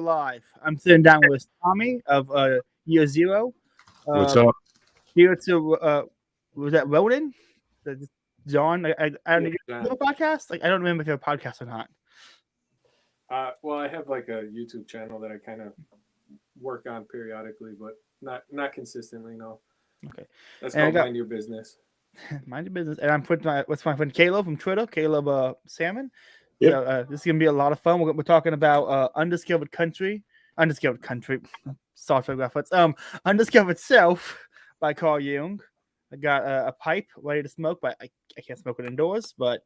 live. I'm sitting down with Tommy of Year Zero. What's up? Here to was that Ronan? John? I don't know. You have a podcast? Like I don't remember if you have a podcast or not. Well, I have like a YouTube channel that I kind of work on periodically, but not consistently. No. Okay. That's called Mind Your Business. Mind Your Business, and I'm putting what's my friend Caleb from Twitter, Caleb Salmon. Yep. So this is gonna be a lot of fun. We're talking about Undiscovered Country. Star Trek reference. Undiscovered Self by Carl Jung. I got a pipe ready to smoke, but I can't smoke it indoors, but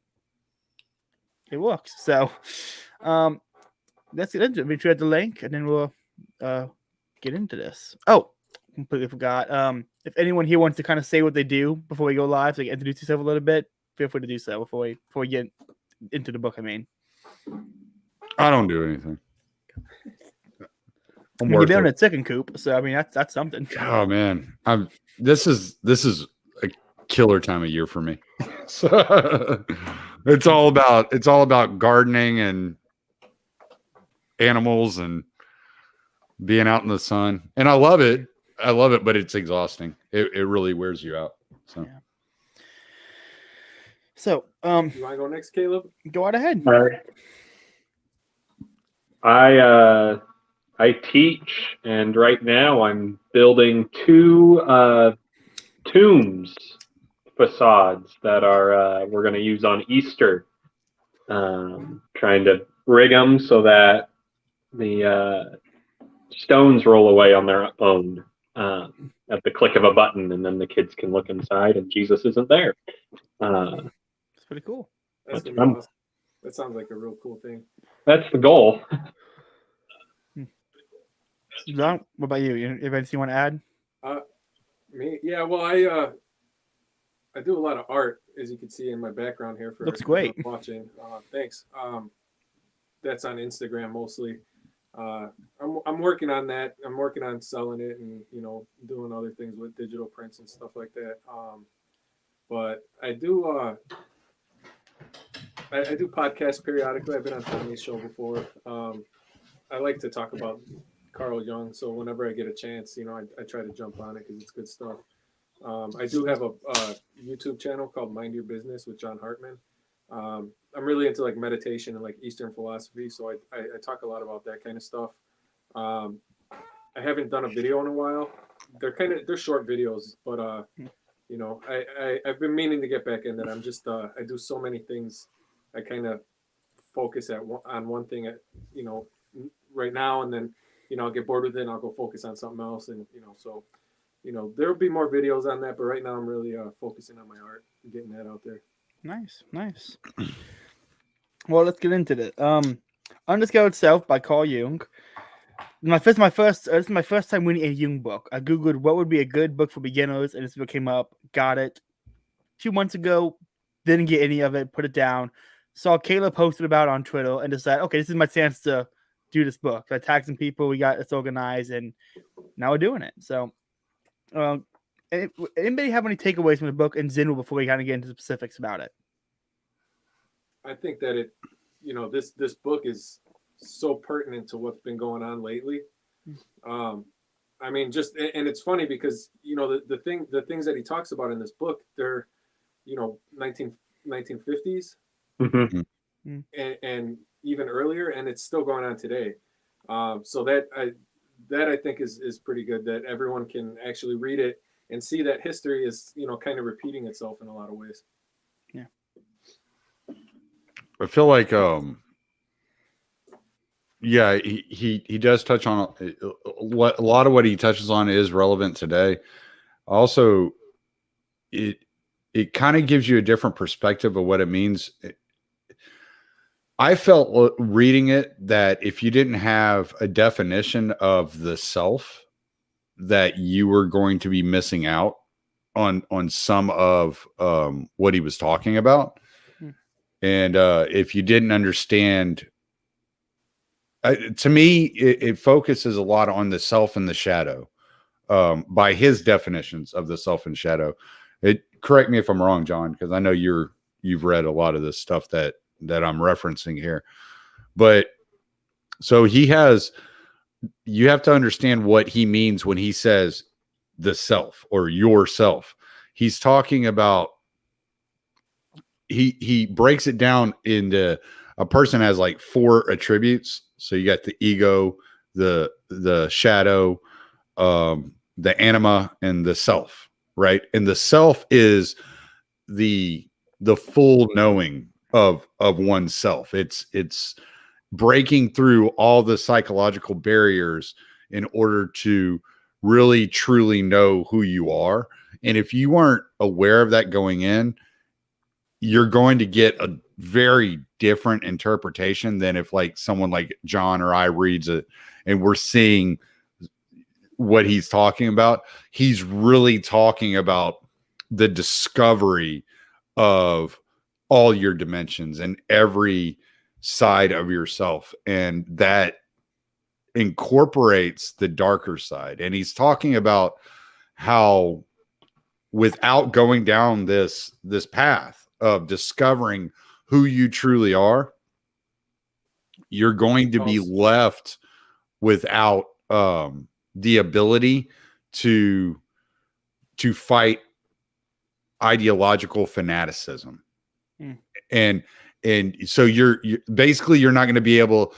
it works. So let's get into it. We tried the link, and then we'll get into this. Oh, completely forgot. If anyone here wants to kind of say what they do before we go live, so you can introduce yourself a little bit, feel free to do so before we get into the book. I don't do anything. You're doing a chicken coop, so I mean that's something. Oh man, this is a killer time of year for me. So it's all about gardening and animals and being out in the sun, and I love it, but it's exhausting. It really wears you out. So, yeah. So, you want to go next, Caleb? Go right ahead. All right. I teach, and right now I'm building two tombs facades that are we're going to use on Easter. Trying to rig them so that the stones roll away on their own at the click of a button, and then the kids can look inside, and Jesus isn't there. It's pretty cool. That's gonna be awesome. That sounds like a real cool thing. That's the goal. John, what about you? Anything you want to add? Me? Yeah. Well, I do a lot of art, as you can see in my background here. Looks great. Watching. Thanks. That's on Instagram mostly. I'm working on that. I'm working on selling it and doing other things with digital prints and stuff like that. But I do I do podcasts periodically. I've been on Tommy's show before. I like to talk about Carl Jung, so whenever I get a chance, I try to jump on it because it's good stuff. I do have a YouTube channel called Mind Your Business with John Hartman. I'm really into like meditation and like Eastern philosophy, so I talk a lot about that kind of stuff. I haven't done a video in a while. They're short videos, but I've been meaning to get back in that. I'm just I do so many things. I kind of focus on one thing right now, and then I'll get bored with it and I'll go focus on something else, and so there'll be more videos on that, but right now I'm really focusing on my art and getting that out there. Nice. Well, let's get into it. Undiscovered Self by Carl Jung. This is my first time reading a Jung book. I googled what would be a good book for beginners, and this book came up. Got it 2 months ago. Didn't get any of it. Put it down. Saw Caleb posted about it on Twitter, and decided, okay, this is my chance to do this book. So I tagged some people. We got this organized, and now we're doing it. So, anybody have any takeaways from the book in general before we kind of get into the specifics about it? I think that this book is so pertinent to what's been going on lately. I mean, and it's funny because the things that he talks about in this book, they're 1950s and even earlier, and it's still going on today. So that I think is pretty good, that everyone can actually read it and see that history is kind of repeating itself in a lot of ways. Yeah, I feel like he does touch on what a lot of what he touches on is relevant today. Also, it kind of gives you a different perspective of what it means. I felt reading it that if you didn't have a definition of the self, that you were going to be missing out on some of what he was talking about. And if you didn't understand, to me, it focuses a lot on the self and the shadow by his definitions of the self and shadow. Correct me if I'm wrong, John, because I know you've read a lot of this stuff that I'm referencing here. But so he has you have to understand what he means when he says the self or yourself. He's talking about, he breaks it down into, a person has like 4 attributes. So you got the ego, the shadow, the anima, and the self, right? And the self is the full knowing of oneself. It's breaking through all the psychological barriers in order to really truly know who you are. And if you aren't aware of that going in, you're going to get a very different interpretation than if like someone like John or I reads it and we're seeing what he's talking about. He's really talking about the discovery of all your dimensions and every side of yourself, and that incorporates the darker side. And he's talking about how, without going down this path of discovering who you truly are, you're going to be left without the ability to fight ideological fanaticism. And so you're basically, you're not going to be able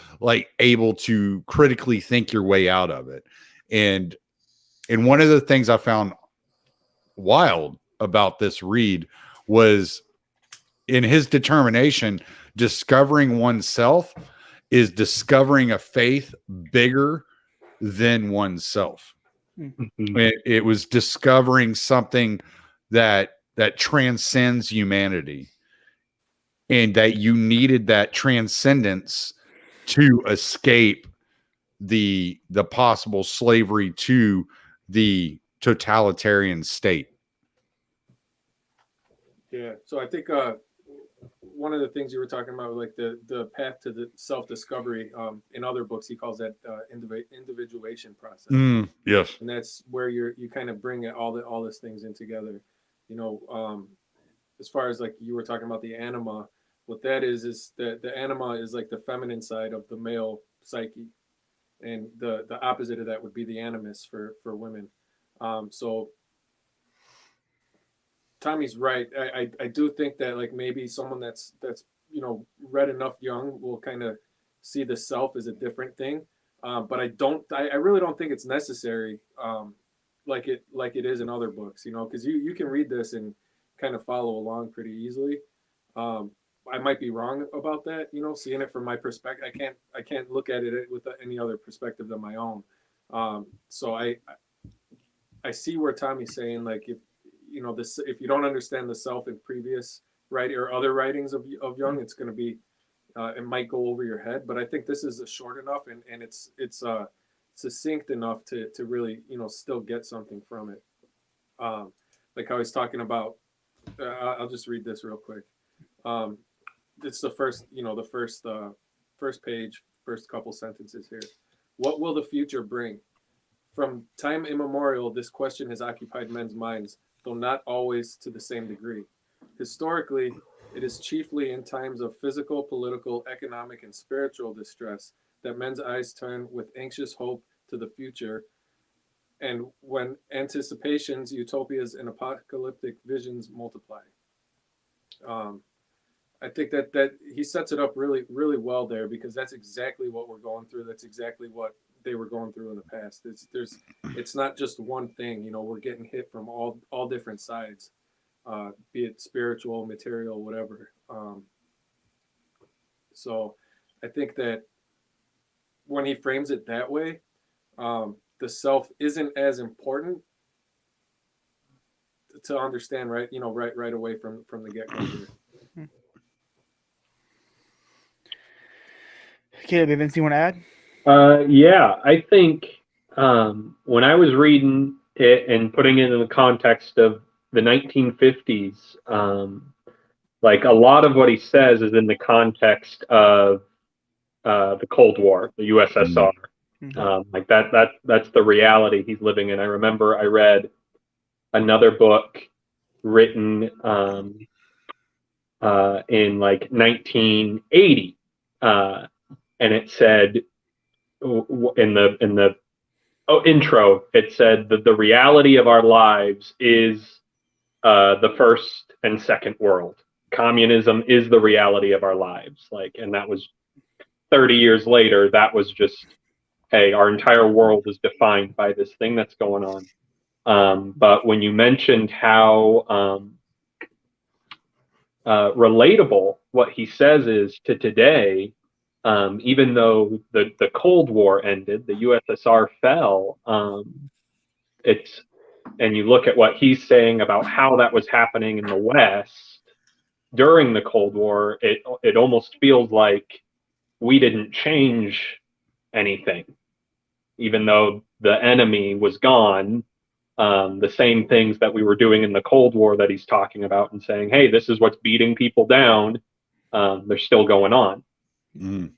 to critically think your way out of it. And one of the things I found wild about this read was, in his determination, discovering oneself is discovering a faith bigger than oneself. It was discovering something that transcends humanity, and that you needed that transcendence to escape the possible slavery to the totalitarian state. Yeah. So I think one of the things you were talking about, like the path to the self-discovery, in other books, he calls that individuation process. Yes. And that's where you kind of bring all these things in together. You know, as far as like you were talking about the anima, what that is the anima is like the feminine side of the male psyche, and the opposite of that would be the animus for women. So Tommy's right. I do think that like maybe someone that's read enough Jung will kind of see the self as a different thing. But I really don't think it's necessary, like it is in other books, because you can read this and kind of follow along pretty easily. I might be wrong about that, seeing it from my perspective. I can't look at it with any other perspective than my own. So I see where Tommy's saying, like, if you don't understand the self in previous or other writings of Jung, it's going to be it might go over your head. But I think this is short enough and it's succinct enough to really still get something from it. Like how he's talking about. I'll just read this real quick. It's the first first page, first couple sentences here. What will the future bring? From time immemorial, this question has occupied men's minds, though not always to the same degree. Historically, it is chiefly in times of physical, political, economic, and spiritual distress that men's eyes turn with anxious hope to the future, and when anticipations, utopias, and apocalyptic visions multiply. I think that he sets it up really, really well there, because that's exactly what we're going through. That's exactly what they were going through in the past. It's not just one thing. We're getting hit from all different sides, be it spiritual, material, whatever. So I think that when he frames it that way, the self isn't as important to understand right away from the get-go here. Caleb, anything you want to add? Yeah, I think when I was reading it and putting it in the context of the 1950s, like a lot of what he says is in the context of the Cold War, the USSR. Like that's the reality he's living in. I remember I read another book written in like 1980, and it said in the intro, it said that the reality of our lives is the first and second world. Communism is the reality of our lives. Like, and that was 30 years later. That was just, hey, our entire world is defined by this thing that's going on. But when you mentioned how relatable what he says is to today, even though the Cold War ended, the USSR fell, it's, and you look at what he's saying about how that was happening in the West during the Cold War, it almost feels like we didn't change anything, even though the enemy was gone. The same things that we were doing in the Cold War that he's talking about and saying, hey, this is what's beating people down. They're still going on. Mm.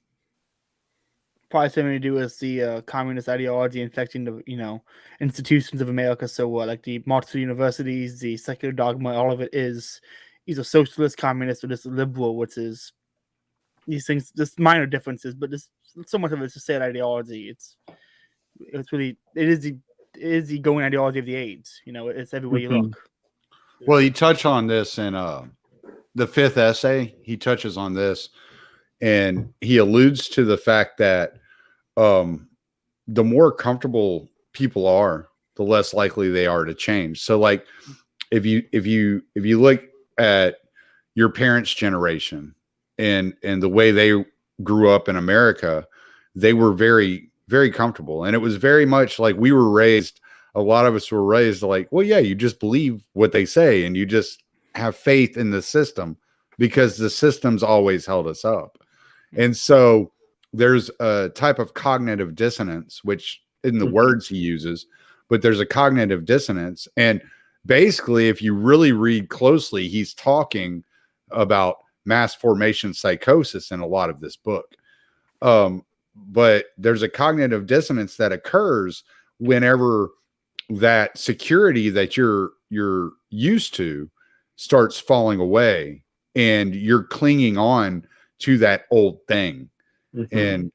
Probably something to do with the communist ideology infecting the institutions of America. So like the Marxist universities, the secular dogma, all of it is either socialist, communist, or just liberal, which is these things, just minor differences, but just so much of it's just sad ideology. It's really it is the going ideology of the age. It's everywhere you look. Well, he touched on this in the fifth essay. He touches on this, and he alludes to the fact that the more comfortable people are, the less likely they are to change. So, like, if you look at your parents' generation and the way they grew up in America, they were very, very comfortable, and it was very much like we were raised. A lot of us were raised like, well, yeah, you just believe what they say, and you just have faith in the system because the system's always held us up. And so there's a type of cognitive dissonance, which in the words he uses, but there's a cognitive dissonance. And basically, if you really read closely, he's talking about mass formation psychosis in a lot of this book. But there's a cognitive dissonance that occurs whenever that security that you're used to starts falling away and you're clinging on to that old thing. And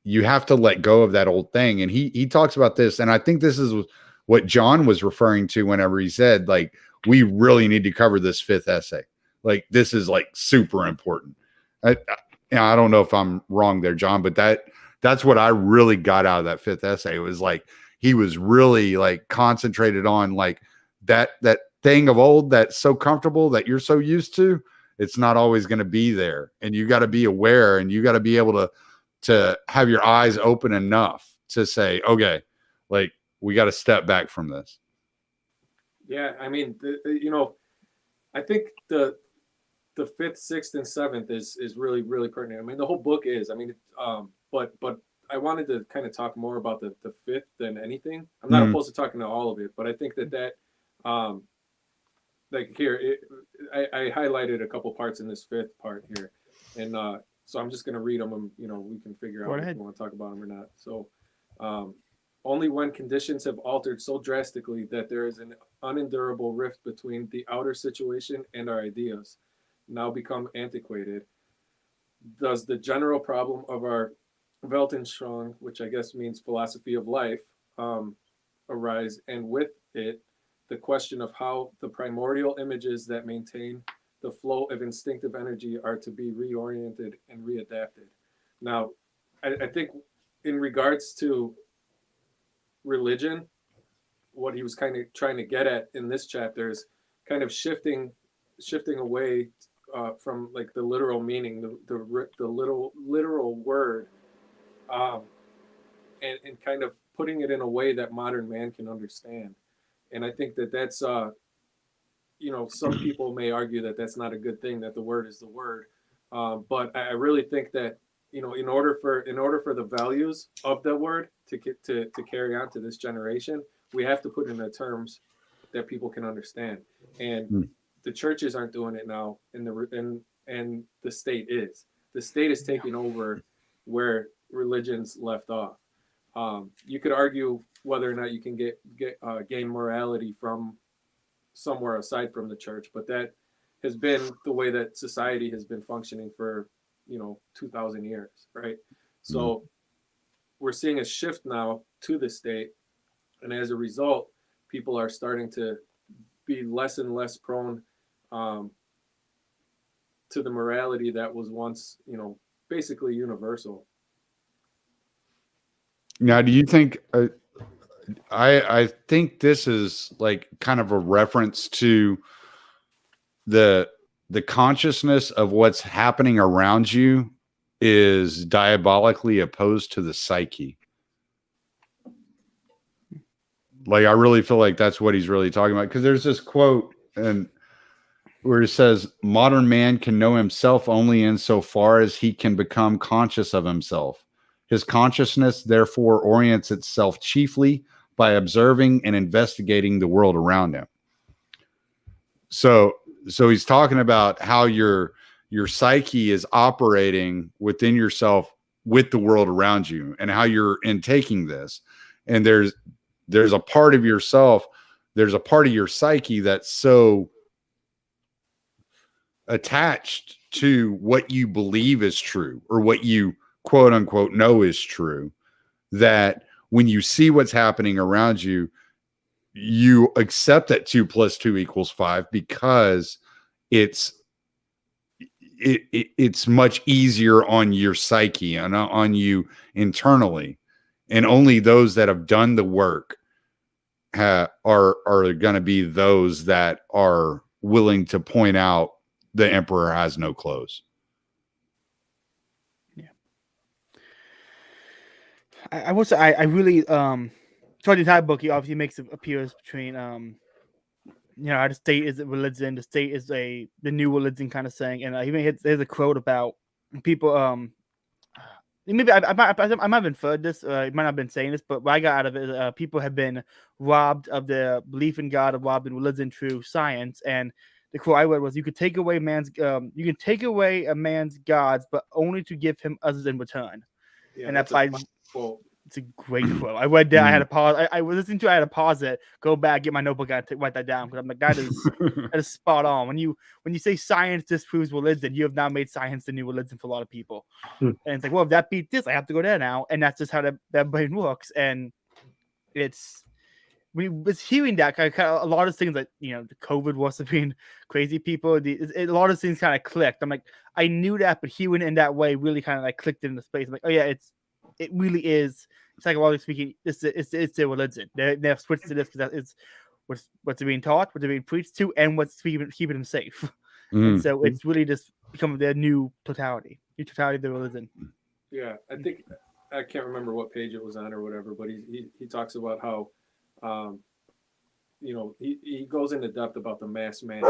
you have to let go of that old thing. And he talks about this, and I think this is what John was referring to whenever he said, like, we really need to cover this fifth essay. Like, this is like super important. I don't know if I'm wrong there, John, but that's what I really got out of that fifth essay. It was like he was really like concentrated on like that thing of old that's so comfortable that you're so used to. It's not always going to be there, and you got to be aware, and you got to be able to have your eyes open enough to say, okay, like, we got to step back from this. Yeah, I mean, I think the fifth, sixth, and seventh is really, really pertinent. I mean, the whole book is. I mean, but I wanted to kind of talk more about the fifth than anything. I'm not opposed to talking to all of it, but I think that like here, I highlighted a couple parts in this fifth part here, and so I'm just going to read them, and we can figure out if we want to talk about them or not. So, only when conditions have altered so drastically that there is an unendurable rift between the outer situation and our ideas, now become antiquated, does the general problem of our Weltanschauung, which I guess means philosophy of life, arise, and with it, the question of how the primordial images that maintain the flow of instinctive energy are to be reoriented and readapted. Now, I think in regards to religion, what he was kind of trying to get at in this chapter is kind of shifting away from like the literal meaning, the literal word, and kind of putting it in a way that modern man can understand. And I think that's some people may argue that that's not a good thing, that the word is the word, but I really think that in order for the values of the word to carry on to this generation, we have to put in the terms that people can understand. And the churches aren't doing it now, and the state is. The state is taking over where religions left off. You could argue whether or not you can gain morality from somewhere aside from the church, but that has been the way that society has been functioning for 2,000 years, right? So we're seeing a shift now to the state, and as a result, people are starting to be less and less prone to the morality that was once, basically universal. Now, do you think? I think this is like kind of a reference to the consciousness of what's happening around you is diabolically opposed to the psyche. Like, I really feel like that's what he's really talking about, because there's this quote and where it says, modern man can know himself only insofar as he can become conscious of himself. His consciousness therefore orients itself chiefly by observing and investigating the world around him. So he's talking about how your psyche is operating within yourself with the world around you, and how you're intaking this. And there's a part of yourself, there's a part of your psyche that's so attached to what you believe is true, or what you quote unquote know is true, that when you see what's happening around you, you accept that 2 + 2 = 5, because it's much easier on your psyche and on you internally. And only those that have done the work are going to be those that are willing to point out the emperor has no clothes. Yeah. I will say I really throughout the entire book, he obviously makes it appears between how the state is a religion, the state is the new religion kind of saying, and even there's a quote about people maybe I might have inferred this, I might not have been saying this, but what I got out of it is people have been robbed of their belief in God, or robbed in religion through science. And the quote I read was, you can take away a man's gods, but only to give him others in return. Yeah, And that's that by it's a great quote. I read that. I had to pause. I was listening to it. I had to pause it, go back, get my notebook out, write that down, because I'm like, that is spot on. When you say science disproves religion, you have now made science the new religion for a lot of people. And it's like, well, if that beat this, I have to go there now. And that's just how that brain works. And it's when you was hearing that, kind of a lot of things, like the COVID was being crazy people. A lot of things kind of clicked. I'm like, I knew that, but hearing it in that way really kind of like clicked into space. I'm like, oh yeah, it really is, psychologically speaking, it's their religion. They've switched to this because it's what's being taught, what they're being preached to, and what's keeping them safe. And so it's really just become their new totality of their religion. Yeah, I think, I can't remember what page it was on or whatever, but he talks about how, he goes into depth about the mass man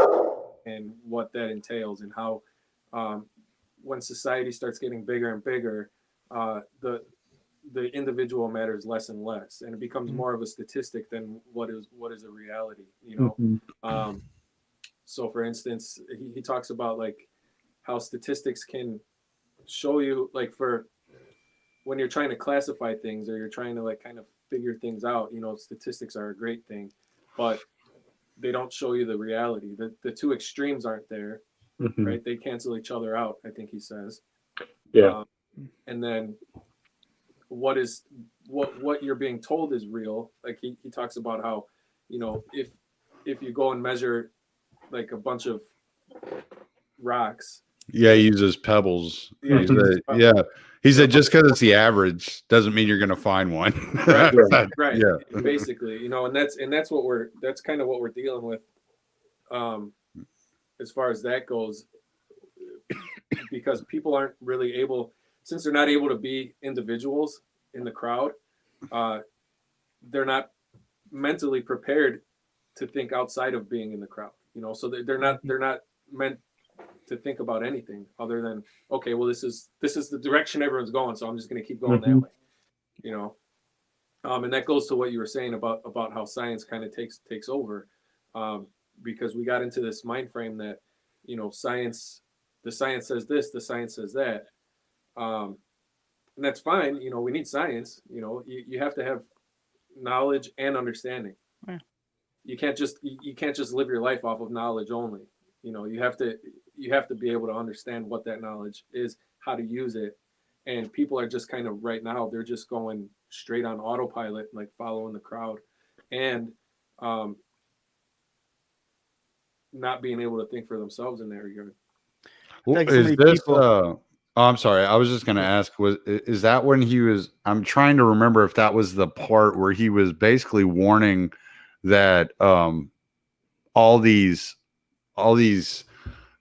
and what that entails, and how when society starts getting bigger and bigger, the individual matters less and less, and it becomes more of a statistic than what is a reality. So for instance, he talks about like how statistics can show you, like, for when you're trying to classify things, or you're trying to like kind of figure things out, statistics are a great thing, but they don't show you the reality. The two extremes aren't there, right? They cancel each other out, I think he says. Yeah. And then what you're being told is real. Like he talks about how, if you go and measure like a bunch of rocks. Yeah, he uses pebbles. Yeah, he said just because it's the average doesn't mean you're going to find one. Right. Yeah. Basically, and that's kind of what we're dealing with, as far as that goes, because people aren't really able, since they're not able to be individuals in the crowd, they're not mentally prepared to think outside of being in the crowd. So they're not meant to think about anything other than, okay, well, this is the direction everyone's going, so I'm just going to keep going that way. And that goes to what you were saying about how science kind of takes over, because we got into this mind frame that, the science says this, the science says that, and that's fine. We need science. You have to have knowledge and understanding. Yeah. You can't just live your life off of knowledge only. You have to be able to understand what that knowledge is, how to use it, and people are just kind of right now they're just going straight on autopilot, like following the crowd, and not being able to think for themselves in that regard. Well, Like so is many this? people. Oh, I'm sorry. I was just going to ask. Is that when he was? I'm trying to remember if that was the part where he was basically warning that all these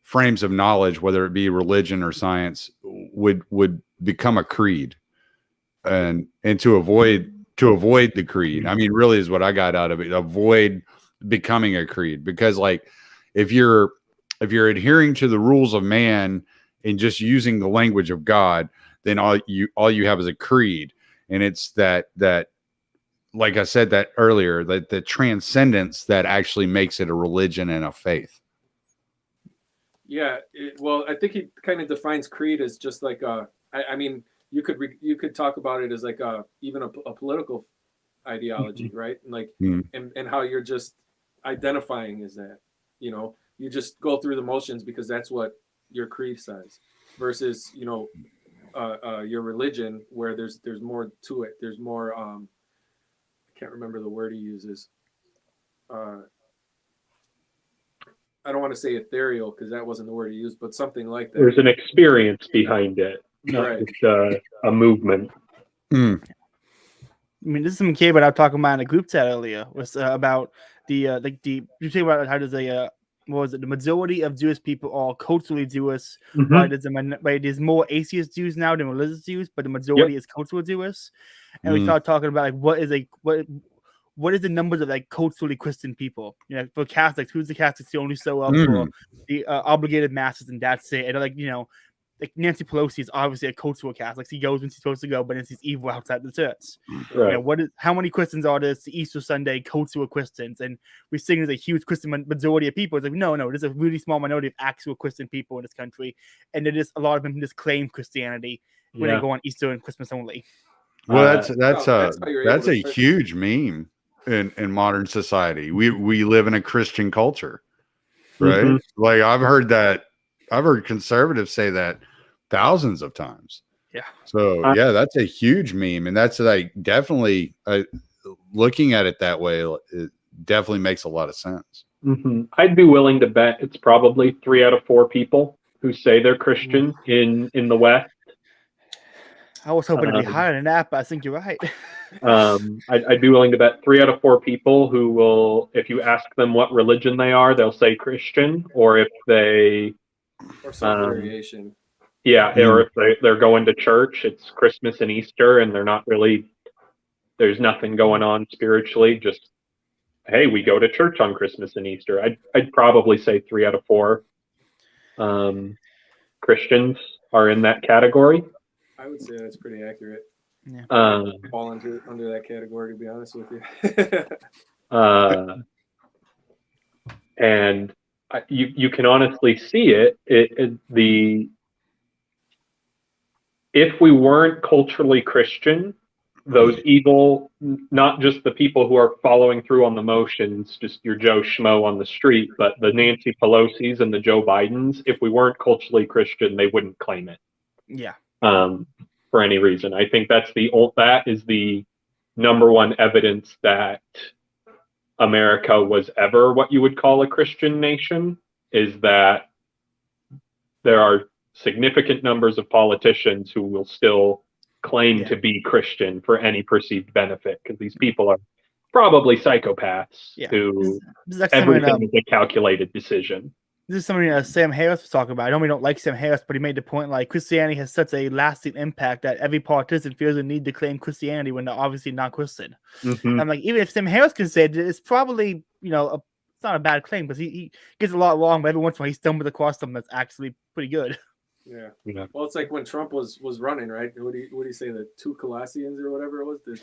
frames of knowledge, whether it be religion or science, would become a creed, and to avoid the creed. I mean, really, is what I got out of it. Avoid becoming a creed, because like if you're adhering to the rules of man and just using the language of God, then all you have is a creed, and it's that like I said that earlier, that the transcendence that actually makes it a religion and a faith. Yeah, well, I think he kind of defines creed as just like I mean, you could talk about it as like even a political ideology, right? And like, and how you're just identifying as that, you know, you just go through the motions because that's what your creed says, versus your religion, where there's more to it. There's more. I can't remember the word he uses. I don't want to say ethereal because that wasn't the word he used, but something like that. There's an experience behind it, not Right. just a movement. Mm. I mean, this is some kid, but I was talking about in a group chat earlier was about you think about how does what was it? The majority of Jewish people are culturally Jewish, Mhm. right? There's more atheist Jews now than religious Jews, but the majority is cultural Jewish. And we started talking about like what is the numbers of like culturally Christian people? You know, for Catholics, who's the Catholics who only show up for the obligated masses and that's it? And like like Nancy Pelosi is obviously a cultural Catholic. She goes when she's supposed to go, but then she's evil outside the church. Right. You know, how many Christians are there? It's Easter Sunday, cultural Christians, and we're seeing there's a huge Christian majority of people. It's like no, there's a really small minority of actual Christian people in this country, and there is a lot of them who just claim Christianity when they go on Easter and Christmas only. Well, that's that's a huge meme in modern society. We live in a Christian culture, right? Mm-hmm. Like I've heard conservatives say that thousands of times. Yeah. So yeah, that's a huge meme, and that's like definitely looking at it that way. It definitely makes a lot of sense. Mm-hmm. I'd be willing to bet it's probably 3 out of 4 people who say they're Christian in the West. I was hoping to be higher than that, but I think you're right. I'd be willing to bet 3 out of 4 people who will, if you ask them what religion they are, they'll say Christian, or if they or some variation. Yeah, or if they're going to church, it's Christmas and Easter, and they're not really. There's nothing going on spiritually. Just hey, we go to church on Christmas and Easter. I'd probably say 3 out of 4 Christians are in that category. I would say that's pretty accurate. Yeah. Fall under that category, to be honest with you. And you can honestly see it. If we weren't culturally Christian, those evil, not just the people who are following through on the motions, just your Joe Schmo on the street, but the Nancy Pelosi's and the Joe Bidens, if we weren't culturally Christian, they wouldn't claim it. Yeah. For any reason. I think that is the number one evidence that America was ever what you would call a Christian nation, is that there are significant numbers of politicians who will still claim to be Christian for any perceived benefit, because these people are probably psychopaths who everything is a calculated decision. This is something Sam Harris was talking about. I know we don't like Sam Harris, but he made the point like Christianity has such a lasting impact that every politician feels the need to claim Christianity when they're obviously not Christian. Mm-hmm. I'm like, even if Sam Harris can say it, it's probably, it's not a bad claim because he gets a lot wrong, but every once in a while he stumbles across something that's actually pretty good. Yeah. Well, it's like when Trump was running, right? What do you say, the 2 Colossians or whatever it was? The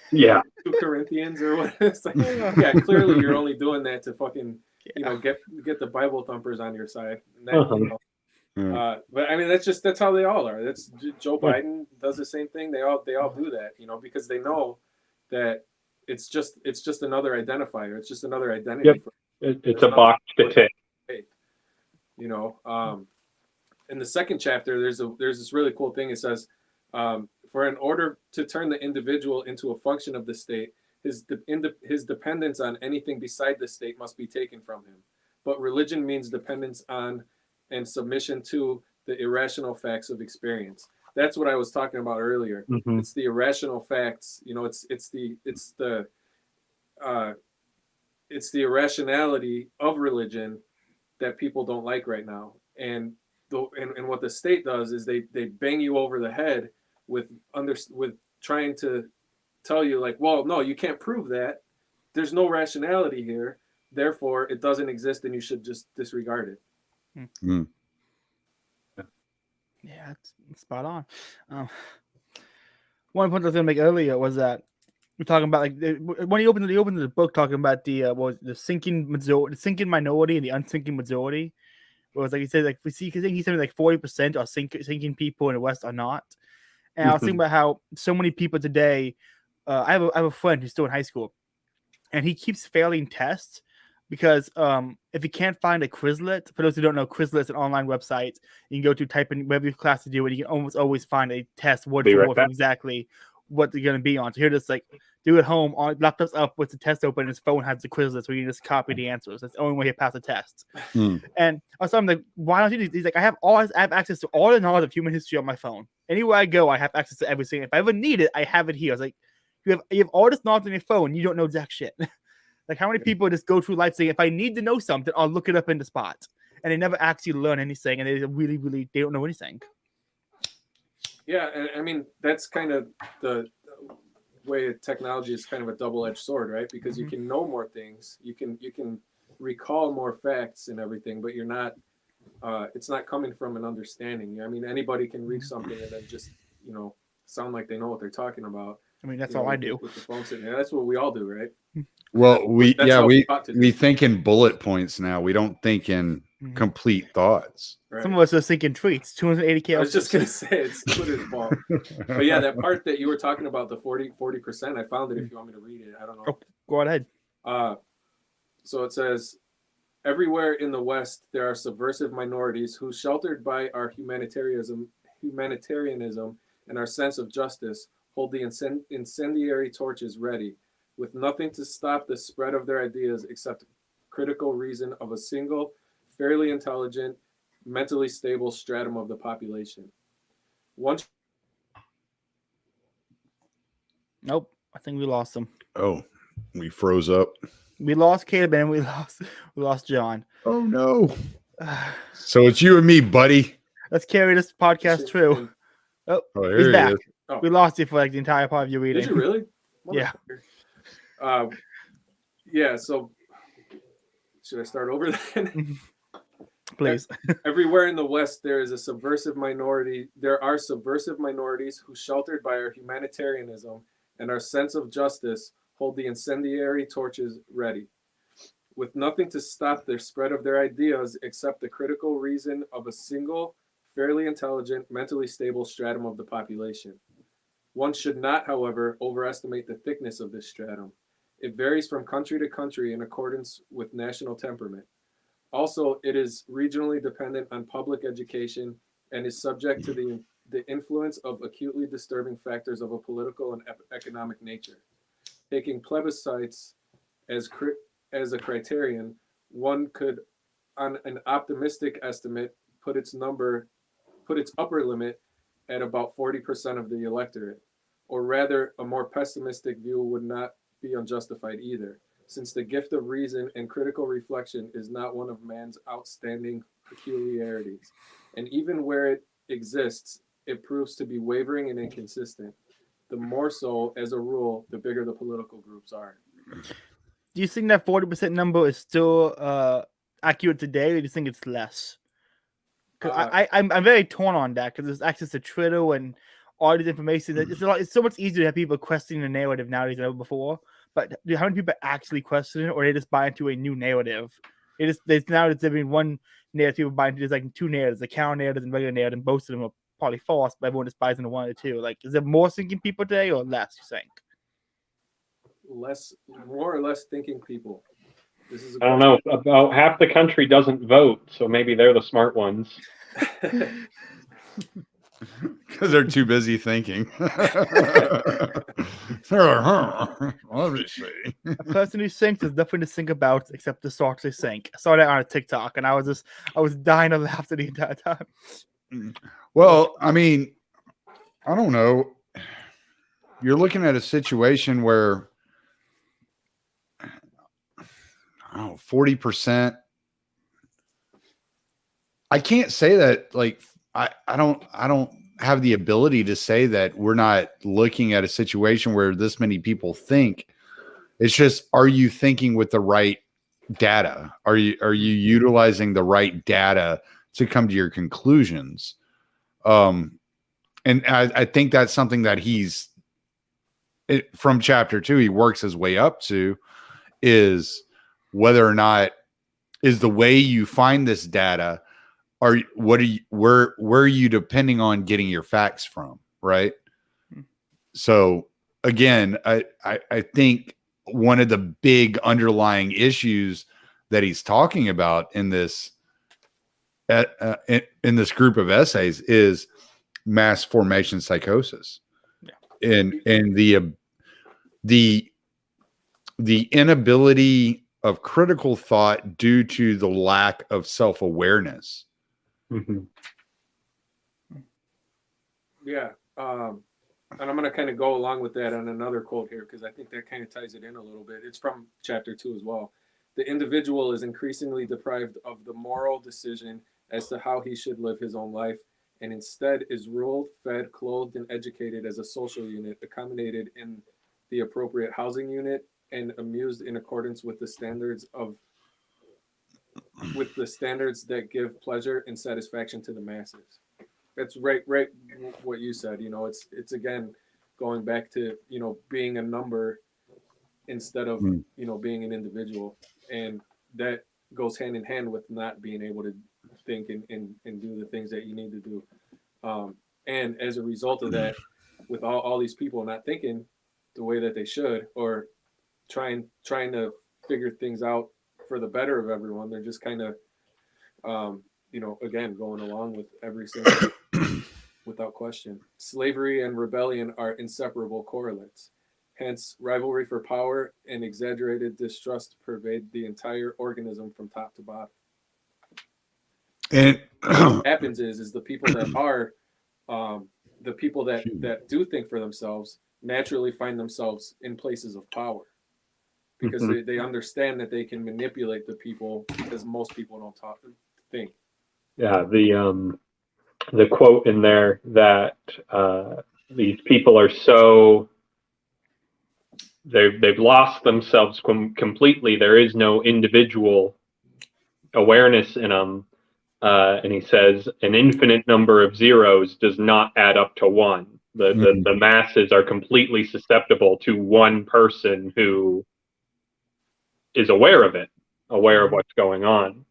2 Corinthians or what? It's like, yeah, clearly you're only doing that to fucking get the Bible thumpers on your side. And that, but I mean, that's how they all are. That's Joe Biden does the same thing. They all do that, because they know that it's just another identifier. It's just another identity. Yep. It's a box to tick. In the second chapter, there's this really cool thing. It says, For in order to turn the individual into a function of the state, his dependence on anything beside the state must be taken from him. But religion means dependence on and submission to the irrational facts of experience. That's what I was talking about earlier. Mhm. It's the irrational facts. You know, it's the irrationality of religion that people don't like right now. And what the state does is they bang you over the head with trying to tell you like, well, no, you can't prove that. There's no rationality here. Therefore, it doesn't exist, and you should just disregard it. Mm. Yeah, it's spot on. One point I was going to make earlier was that we're talking about like when he opened the book talking about the sinking minority and the unsinking majority. Where it was like he said like we see because he said like 40% are sinking people in the West are not. And I was thinking about how so many people today. I have a friend who's still in high school, and he keeps failing tests because if he can't find a Quizlet, for those who don't know, Quizlet is an online website. You can go to type in whatever your class to do, and you can almost always find a test word for word exactly what they're going to be on. So here, just like do it home on laptops up with the test open, and his phone has the Quizlet, so you can just copy the answers. That's the only way to pass the test. And I was like, why don't you do this? He's like, I have access to all the knowledge of human history on my phone. Anywhere I go, I have access to everything. If I ever need it, I have it here. I was like, you have all this knowledge on your phone, you don't know jack shit. Like how many people just go through life saying, if I need to know something, I'll look it up in the spot, and they never actually learn anything, and they really they don't know anything. Yeah, and I mean that's kind of the way technology is kind of a double-edged sword, right? Because you can know more things, you can recall more facts and everything, but you're not. It's not coming from an understanding. I mean, anybody can read something and then just sound like they know what they're talking about. I mean, that's all I do. With the phone sitting there. That's what we all do, right? Well, we think in bullet points now. We don't think in complete thoughts. Right. Some of us are thinking tweets, 280K. I was just gonna say it's Twitter's fault. But yeah, that part that you were talking about, the 40%, I found it. If you want me to read it, I don't know. Oh, go ahead. So it says, everywhere in the West there are subversive minorities who, sheltered by our humanitarianism and our sense of justice, hold the incendiary torches ready, with nothing to stop the spread of their ideas except critical reason of a single, fairly intelligent, mentally stable stratum of the population. Nope, I think we lost him. Oh, we froze up. We lost Caleb and we lost John. Oh no! So it's you and me, buddy. Let's carry this podcast through. Oh, he's back. Oh. We lost you for like the entire part of your reading. Did you really? Yeah. Yeah. So should I start over then? Please. Everywhere in the West, there is a subversive minority. There are subversive minorities who, sheltered by our humanitarianism and our sense of justice, hold the incendiary torches ready, with nothing to stop the spread of their ideas except the critical reason of a single, fairly intelligent, mentally stable stratum of the population. One should not, however, overestimate the thickness of this stratum. It varies from country to country in accordance with national temperament. Also, it is regionally dependent on public education and is subject to the influence of acutely disturbing factors of a political and economic nature. Taking plebiscites as a criterion, one could, on an optimistic estimate, put its upper limit at about 40% of the electorate, or rather, a more pessimistic view would not be unjustified either, since the gift of reason and critical reflection is not one of man's outstanding peculiarities, and even where it exists, it proves to be wavering and inconsistent. The more so, as a rule, the bigger the political groups are. Do you think that 40% number is still accurate today, or do you think it's less? I'm very torn on that because there's access to Twitter and all this information. It's so much easier to have people questioning the narrative nowadays than ever before. But how many people actually question it, or they just buy into a new narrative? There's been one narrative people buy into. There's like two narratives: the counter narrative and regular narrative, and both of them are probably false. But everyone just buys into one or two. Like, is there more thinking people today, or less? You think? More or less thinking people. I don't know. About half the country doesn't vote, so maybe they're the smart ones. Because they're too busy thinking. They're like, huh, let me see. A person who sinks is nothing to think about except the socks they sink. I saw that on a TikTok, and I was dying of laughter the entire time. Well, I mean, I don't know. You're looking at a situation where, I don't know, 40%. I can't say that, like, I don't have the ability to say that we're not looking at a situation where this many people think. It's just, are you thinking with the right data? Are you utilizing the right data to come to your conclusions? And I think that's something that from chapter 2, he works his way up to, is whether or not is the way you find this data, where are you depending on getting your facts from, right? So again, I think one of the big underlying issues that he's talking about in this in this group of essays is mass formation psychosis. Yeah. And the inability of critical thought due to the lack of self-awareness. Mm-hmm. Yeah. And I'm going to kind of go along with that on another quote here, because I think that kind of ties it in a little bit. It's from chapter 2 as well. The individual is increasingly deprived of the moral decision as to how he should live his own life, and instead is ruled, fed, clothed, and educated as a social unit, accommodated in the appropriate housing unit, and amused in accordance with the standards that give pleasure and satisfaction to the masses. That's right what you said. It's again going back to being a number instead of being an individual, and that goes hand in hand with not being able to think and do the things that you need to do. And as a result of that, with all these people not thinking the way that they should, or trying to figure things out for the better of everyone, they're just kind of again going along with every single without question. Slavery and rebellion are inseparable correlates. Hence, rivalry for power and exaggerated distrust pervade the entire organism from top to bottom. And what happens is the people that are the people that do think for themselves naturally find themselves in places of power, because they understand that they can manipulate the people, because most people don't think. Yeah, the quote in there that these people are so they've lost themselves completely. There is no individual awareness in them, and he says an infinite number of zeros does not add up to one. The masses are completely susceptible to one person who is aware of it, aware of what's going on.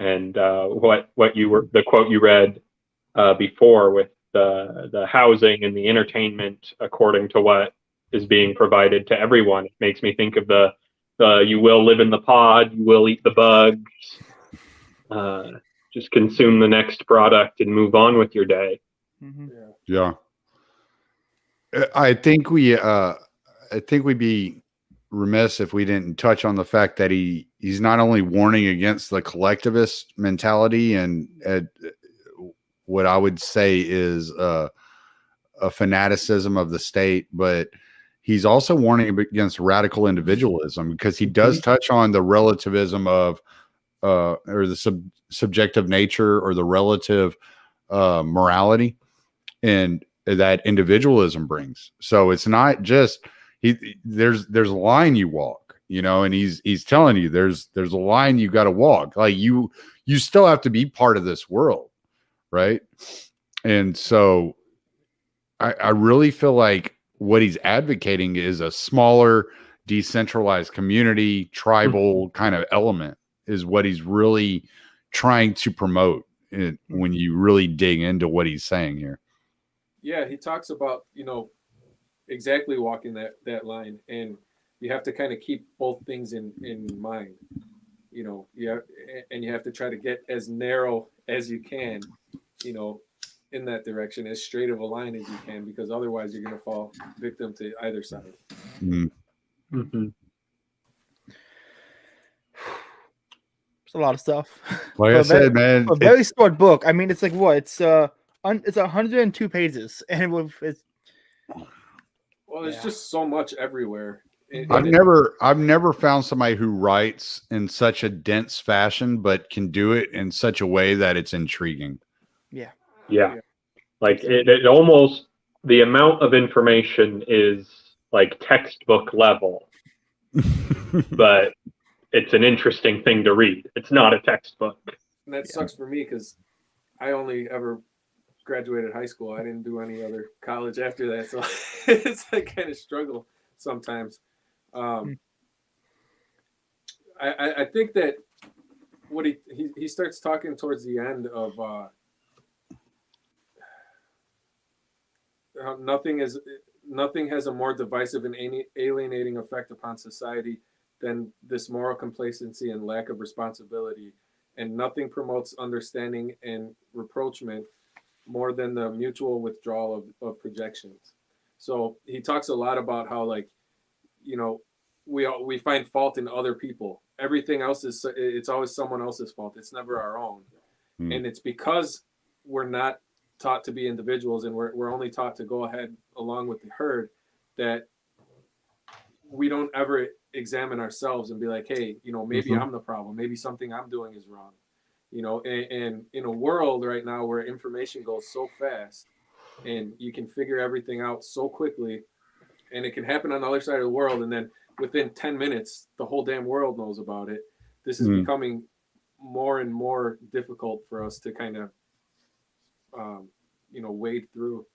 And the quote you read before with the housing and the entertainment according to what is being provided to everyone, it makes me think of the you will live in the pod, you will eat the bugs, just consume the next product and move on with your day. Yeah. I think we'd be remiss if we didn't touch on the fact that he's not only warning against the collectivist mentality and what I would say is a fanaticism of the state, but he's also warning against radical individualism, because he does touch on the relativism of or the subjective nature, or the relative morality and that individualism brings. So it's not just there's a line you walk, and he's telling you there's a line you got to walk. Like you still have to be part of this world, right? And so I really feel like what he's advocating is a smaller, decentralized community, tribal kind of element is what he's really trying to promote when you really dig into what he's saying here. Yeah, he talks about, exactly walking that line, and you have to kind of keep both things in mind. And you have to try to get as narrow as you can, in that direction as straight of a line as you can, because otherwise you're going to fall victim to either side. Mm. Mm-hmm. It's a lot of stuff. Like For I a very, said, man, for a very short book. I mean, it's like what? It's 102 pages, and it's Well, there's Yeah. just so much everywhere. I've never found somebody who writes in such a dense fashion, but can do it in such a way that it's intriguing. yeah. Yeah. Like it almost, the amount of information is like textbook level, but it's an interesting thing to read. It's not a textbook. And that sucks for me because I only ever graduated high school. I didn't do any other college after that, so it's like kind of struggle sometimes. I think that what he starts talking towards the end of how nothing has a more divisive and alienating effect upon society than this moral complacency and lack of responsibility, and nothing promotes understanding and rapprochement more than the mutual withdrawal of projections. So he talks a lot about how, like, you know, we find fault in other people. Everything else it's always someone else's fault. It's never our own. And it's because we're not taught to be individuals, and we're only taught to go ahead along with the herd, that we don't ever examine ourselves and be like, hey, you know, maybe I'm the problem. Maybe something I'm doing is wrong. You know, and in a world right now where information goes so fast and you can figure everything out so quickly, and it can happen on the other side of the world, and then within 10 minutes, the whole damn world knows about it. This is becoming more and more difficult for us to kind of, you know, wade through.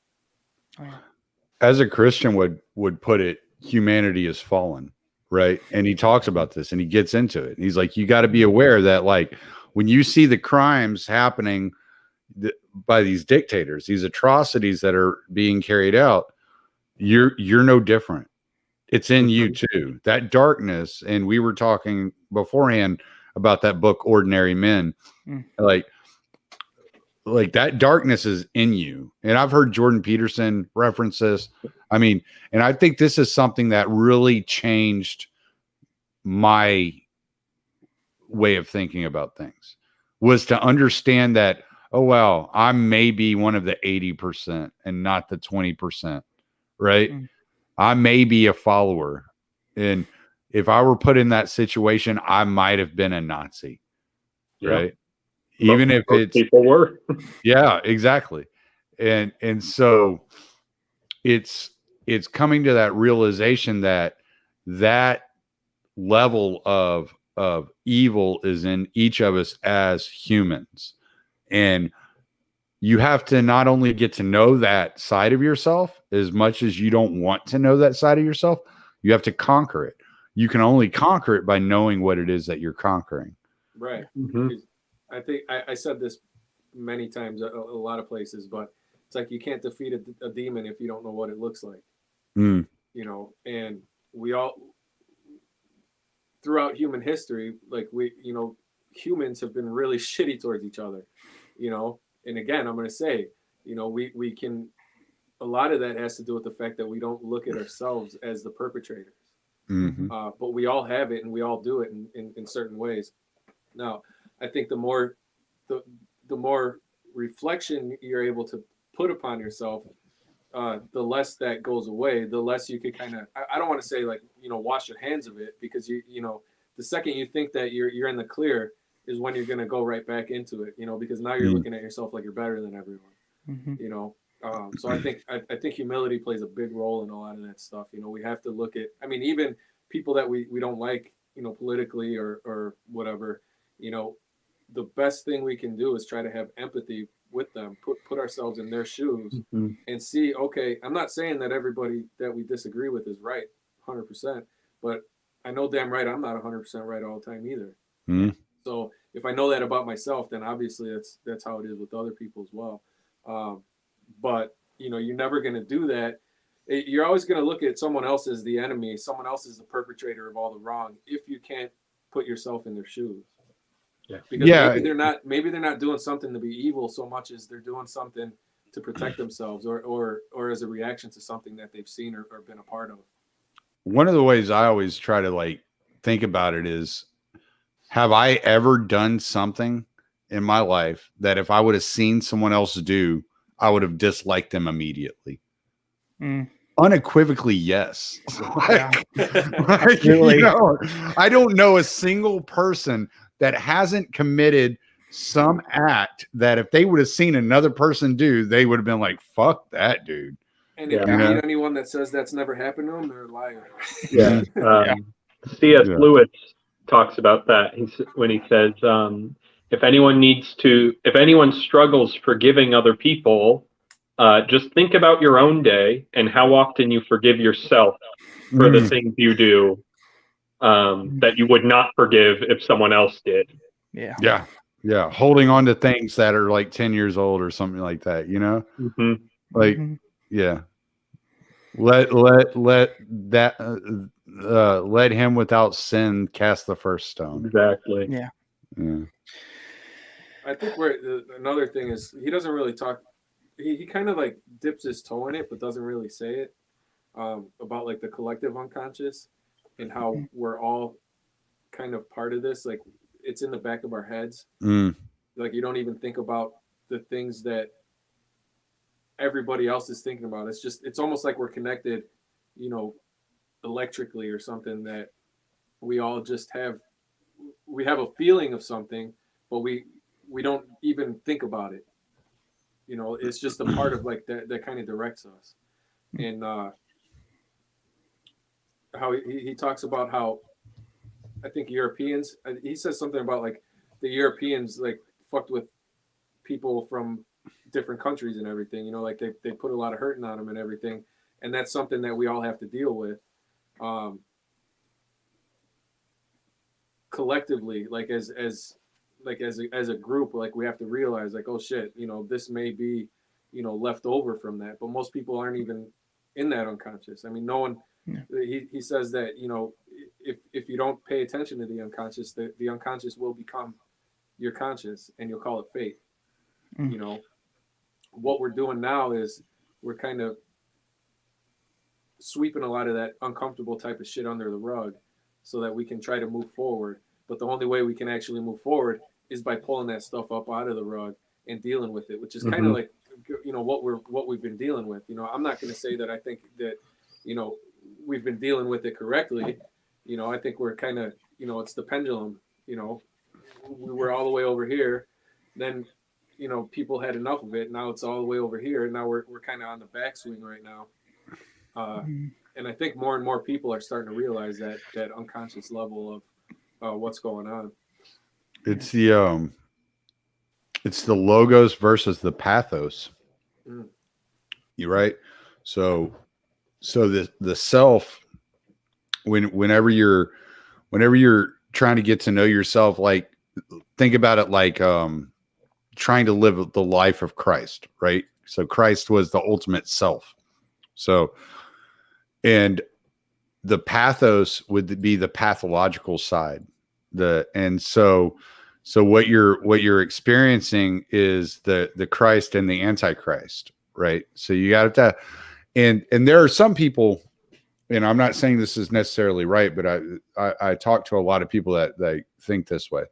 As a Christian would put it, humanity is fallen, right? And he talks about this and he gets into it. He's like, you got to be aware that, like, when you see the crimes happening by these dictators, these atrocities that are being carried out, you're no different. It's in you too. That darkness, and we were talking beforehand about that book, Ordinary Men. Like that darkness is in you. And I've heard Jordan Peterson reference this. I mean, and I think this is something that really changed my way of thinking about things, was to understand that, oh, well, I'm maybe one of the 80% and not the 20%, right? I may be a follower. And if I were put in that situation, I might have been a Nazi, right? Even if it's people were. Yeah, exactly. And so it's coming to that realization that level of evil is in each of us as humans. And you have to not only get to know that side of yourself as much as you don't want to know that side of yourself, you have to conquer it. You can only conquer it by knowing what it is that you're conquering. Right. I think I said this many times, a lot of places, but it's like you can't defeat a demon if you don't know what it looks like. You know, and we all, throughout human history, like humans have been really shitty towards each other, you know. And again, I'm going to say, you know, we can, a lot of that has to do with the fact that we don't look at ourselves as the perpetrators. But we all have it, and we all do it in certain ways. Now, I think the more reflection you're able to put upon yourself, the less that goes away, the less you could kind of, I don't want to say, like, you know, wash your hands of it, because you know, the second you think that you're in the clear is when you're going to go right back into it, you know, because now you're looking at yourself like you're better than everyone, you know. So I think humility plays a big role in a lot of that stuff. You know, we have to look at, I mean, even people that we don't like, you know, politically or whatever, you know, the best thing we can do is try to have empathy with them, put ourselves in their shoes and see, okay, I'm not saying that everybody that we disagree with is right 100%, but I know damn right I'm not 100% right all the time either. So if I know that about myself, then obviously that's how it is with other people as well. But, you know, you're never going to do that. You're always going to look at someone else as the enemy. Someone else is the perpetrator of all the wrong, if you can't put yourself in their shoes. Because maybe they're not doing something to be evil so much as they're doing something to protect themselves, or as a reaction to something that they've seen or been a part of. One of the ways I always try to like think about it is, have I ever done something in my life that if I would have seen someone else do, I would have disliked them immediately? Unequivocally, yes. Really? You know, I don't know a single person that hasn't committed some act that if they would have seen another person do, they would have been like, fuck that dude. And if you meet anyone that says that's never happened to them, they're a liar. Yeah. C.S. Lewis talks about that. When he says, if anyone struggles forgiving other people, just think about your own day and how often you forgive yourself for the things you do that you would not forgive if someone else did. Yeah. Holding on to things that are like 10 years old or something like that, you know? Like, yeah. Let him without sin cast the first stone. Exactly. Yeah. I think another thing is he doesn't really talk. He kind of like dips his toe in it, but doesn't really say it about like the collective unconscious and how we're all kind of part of this. Like it's in the back of our heads. Like you don't even think about the things that everybody else is thinking about. It's almost like we're connected, you know, electrically or something, that we all just have a feeling of something, but we don't even think about it. You know, it's just a part of like that kind of directs us. And how he talks about how I think Europeans, he says something about like the Europeans like fucked with people from different countries and everything, you know, like they put a lot of hurting on them and everything. And that's something that we all have to deal with collectively, like as a group. Like we have to realize like, oh shit, you know, this may be, you know, left over from that, but most people aren't even in that unconscious. I mean, no one, he says that, you know, if you don't pay attention to the unconscious, the unconscious will become your conscious and you'll call it fate. You know, what we're doing now is we're kind of sweeping a lot of that uncomfortable type of shit under the rug so that we can try to move forward. But the only way we can actually move forward is by pulling that stuff up out of the rug and dealing with it, which is kind of like, you know, what we've been dealing with. You know, I'm not going to say that I think that, you know, we've been dealing with it correctly. You know, I think we're kind of, you know, it's the pendulum. You know, we were all the way over here, then, you know, people had enough of it. Now it's all the way over here. Now we're kind of on the backswing right now. And I think more and more people are starting to realize that unconscious level of what's going on. It's the logos versus the pathos. You're right. So the self, whenever you're trying to get to know yourself, like think about it like trying to live the life of Christ, right? So Christ was the ultimate self. So, and the pathos would be the pathological side. So what you're experiencing is the Christ and the Antichrist, right? So you got to, and there are some people, and I'm not saying this is necessarily right, but I talk to a lot of people that think this way.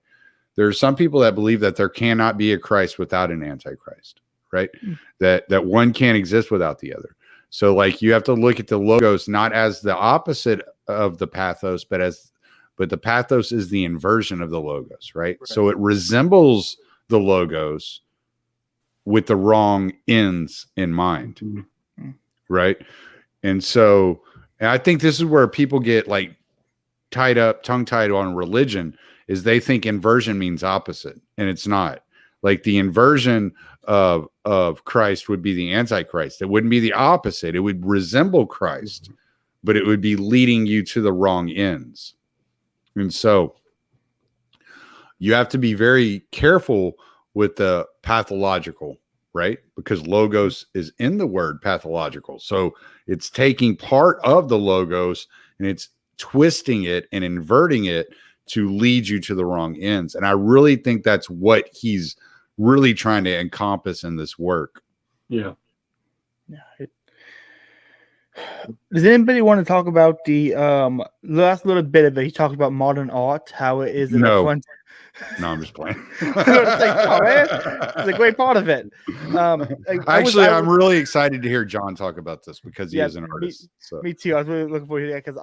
There are some people that believe that there cannot be a Christ without an Antichrist, right? That one can't exist without the other. So like you have to look at the logos not as the opposite of the pathos, but the pathos is the inversion of the logos, right? So it resembles the logos with the wrong ends in mind, right? And so, and I think this is where people get like tongue-tied on religion, is they think inversion means opposite, and it's not. Like the inversion of Christ would be the Antichrist. It wouldn't be the opposite. It would resemble Christ, but it would be leading you to the wrong ends. And so you have to be very careful with the pathological, right? Because logos is in the word pathological. So it's taking part of the logos and it's twisting it and inverting it to lead you to the wrong ends. And I really think that's what he's really trying to encompass in this work. Yeah. Yeah. Does anybody want to talk about the last little bit of it? He talked about modern art, how it is an No. affront. No, I'm just playing. It's like, oh man, it's a great part of it. Actually, I'm really excited to hear John talk about this because he is an artist. Me too. I was really looking forward to that because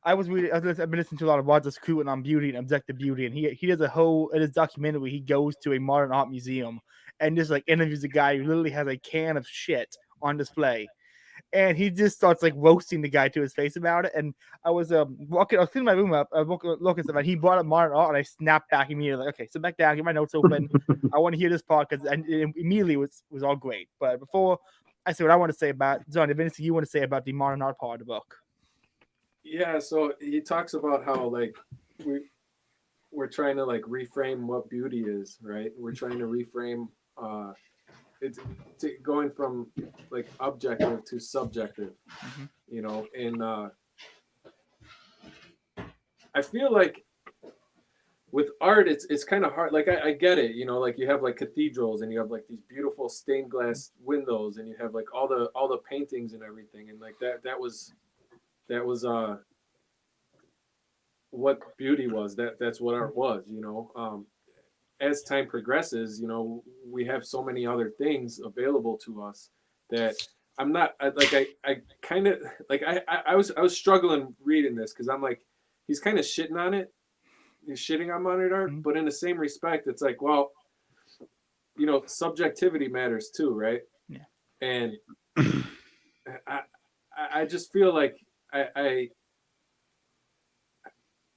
I've been listening to a lot of Roger Scruton on beauty and objective beauty, and he does a whole in his documentary. He goes to a modern art museum and just like interviews a guy who literally has a can of shit on display. And he just starts like roasting the guy to his face about it. And I was I was cleaning my room up, looking stuff, and he brought up modern art, and I snapped back immediately. Like, okay, sit back down, get my notes open. I want to hear this part because it immediately was all great. But before I say what I want to say about John, if anything you want to say about the modern art part of the book? Yeah, so he talks about how like we're trying to like reframe what beauty is, right? We're trying to reframe it's going from like objective to subjective, you know, and I feel like with art it's kind of hard. Like I get it, you know, like you have like cathedrals and you have like these beautiful stained glass windows and you have like all the paintings and everything, and like that was what beauty was. That's what art was, you know. As time progresses, you know, we have so many other things available to us that I'm not I kind of like I was struggling reading this because I'm like, he's kind of shitting on it. He's shitting on modern art, but in the same respect, it's like, well, you know, subjectivity matters too, right? Yeah. And I just feel like I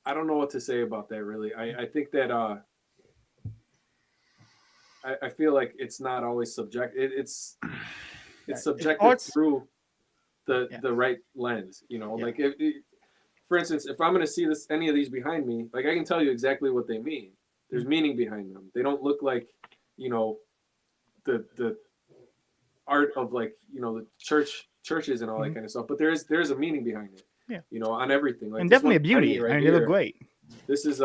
don't know what to say about that really. I think that I feel like it's not always subjective. It's subjective through the right lens, you know. Like for instance, if I'm going to see any of these behind me, like I can tell you exactly what they mean. There's meaning behind them. They don't look like, you know, the art of like, you know, the churches and all that kind of stuff. But there's a meaning behind it. Yeah. You know, on everything. Like and definitely a beauty. Right, I mean, they look great. This is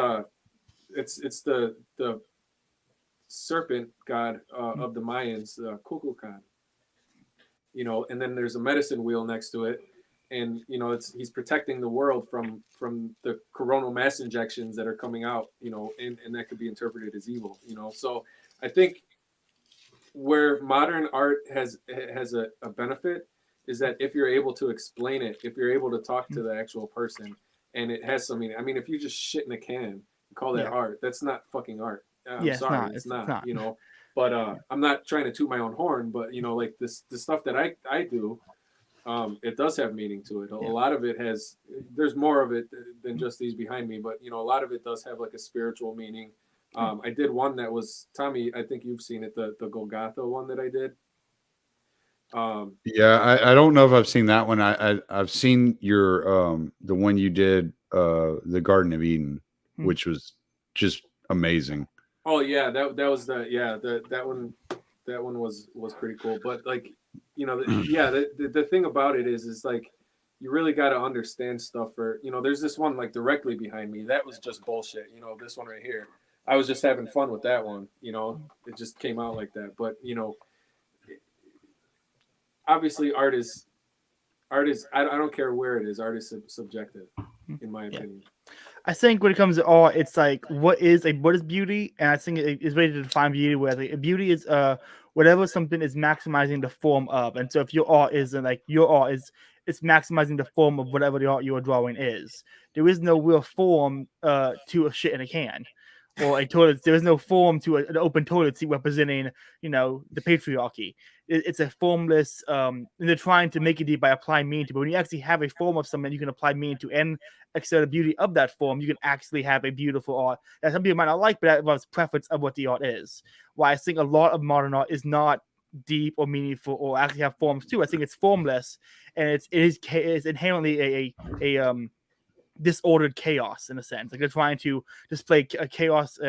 it's the serpent god of the Mayans, Kukulkan. You know, and then there's a medicine wheel next to it, and you know he's protecting the world from the coronal mass injections that are coming out. You know, and that could be interpreted as evil. You know, so I think where modern art has a benefit is that if you're able to explain it, if you're able to talk to the actual person, and it has some meaning. I mean, if you just shit in a can and call that art, that's not fucking art. I'm sorry, it's not. You know, but I'm not trying to toot my own horn, but you know, like the stuff that I do, it does have meaning to it. A lot of it there's more of it than just these behind me, but you know, a lot of it does have like a spiritual meaning. I did one that was, Tommy, I think you've seen it, the Golgotha one that I did. Yeah, I don't know if I've seen that one. I've seen your the one you did, the Garden of Eden, which was just amazing. Oh yeah, that was that one was pretty cool. But like, you know, the thing about it is like you really got to understand stuff. For, you know, there's this one like directly behind me that was just bullshit. You know, this one right here, I was just having fun with that one. You know, it just came out like that. But you know, obviously art is I don't care where it is. Art is subjective, in my opinion. I think when it comes to art, it's like what is beauty, and I think it's ready to define beauty. Where like, beauty is whatever something is maximizing the form of, and so if your art isn't like your art is, it's maximizing the form of whatever the art you are drawing is. There is no real form to a shit in a can, or a toilet. There is no form to an open toilet seat representing, you know, the patriarchy. It's a formless. And they're trying to make it deep by applying meaning to. But when you actually have a form of something, you can apply meaning to, and exert the beauty of that form, you can actually have a beautiful art that some people might not like, but that involves preference of what the art is. Why I think a lot of modern art is not deep or meaningful or actually have forms too. I think it's formless, and it is inherently a disordered chaos in a sense. Like they're trying to display a chaos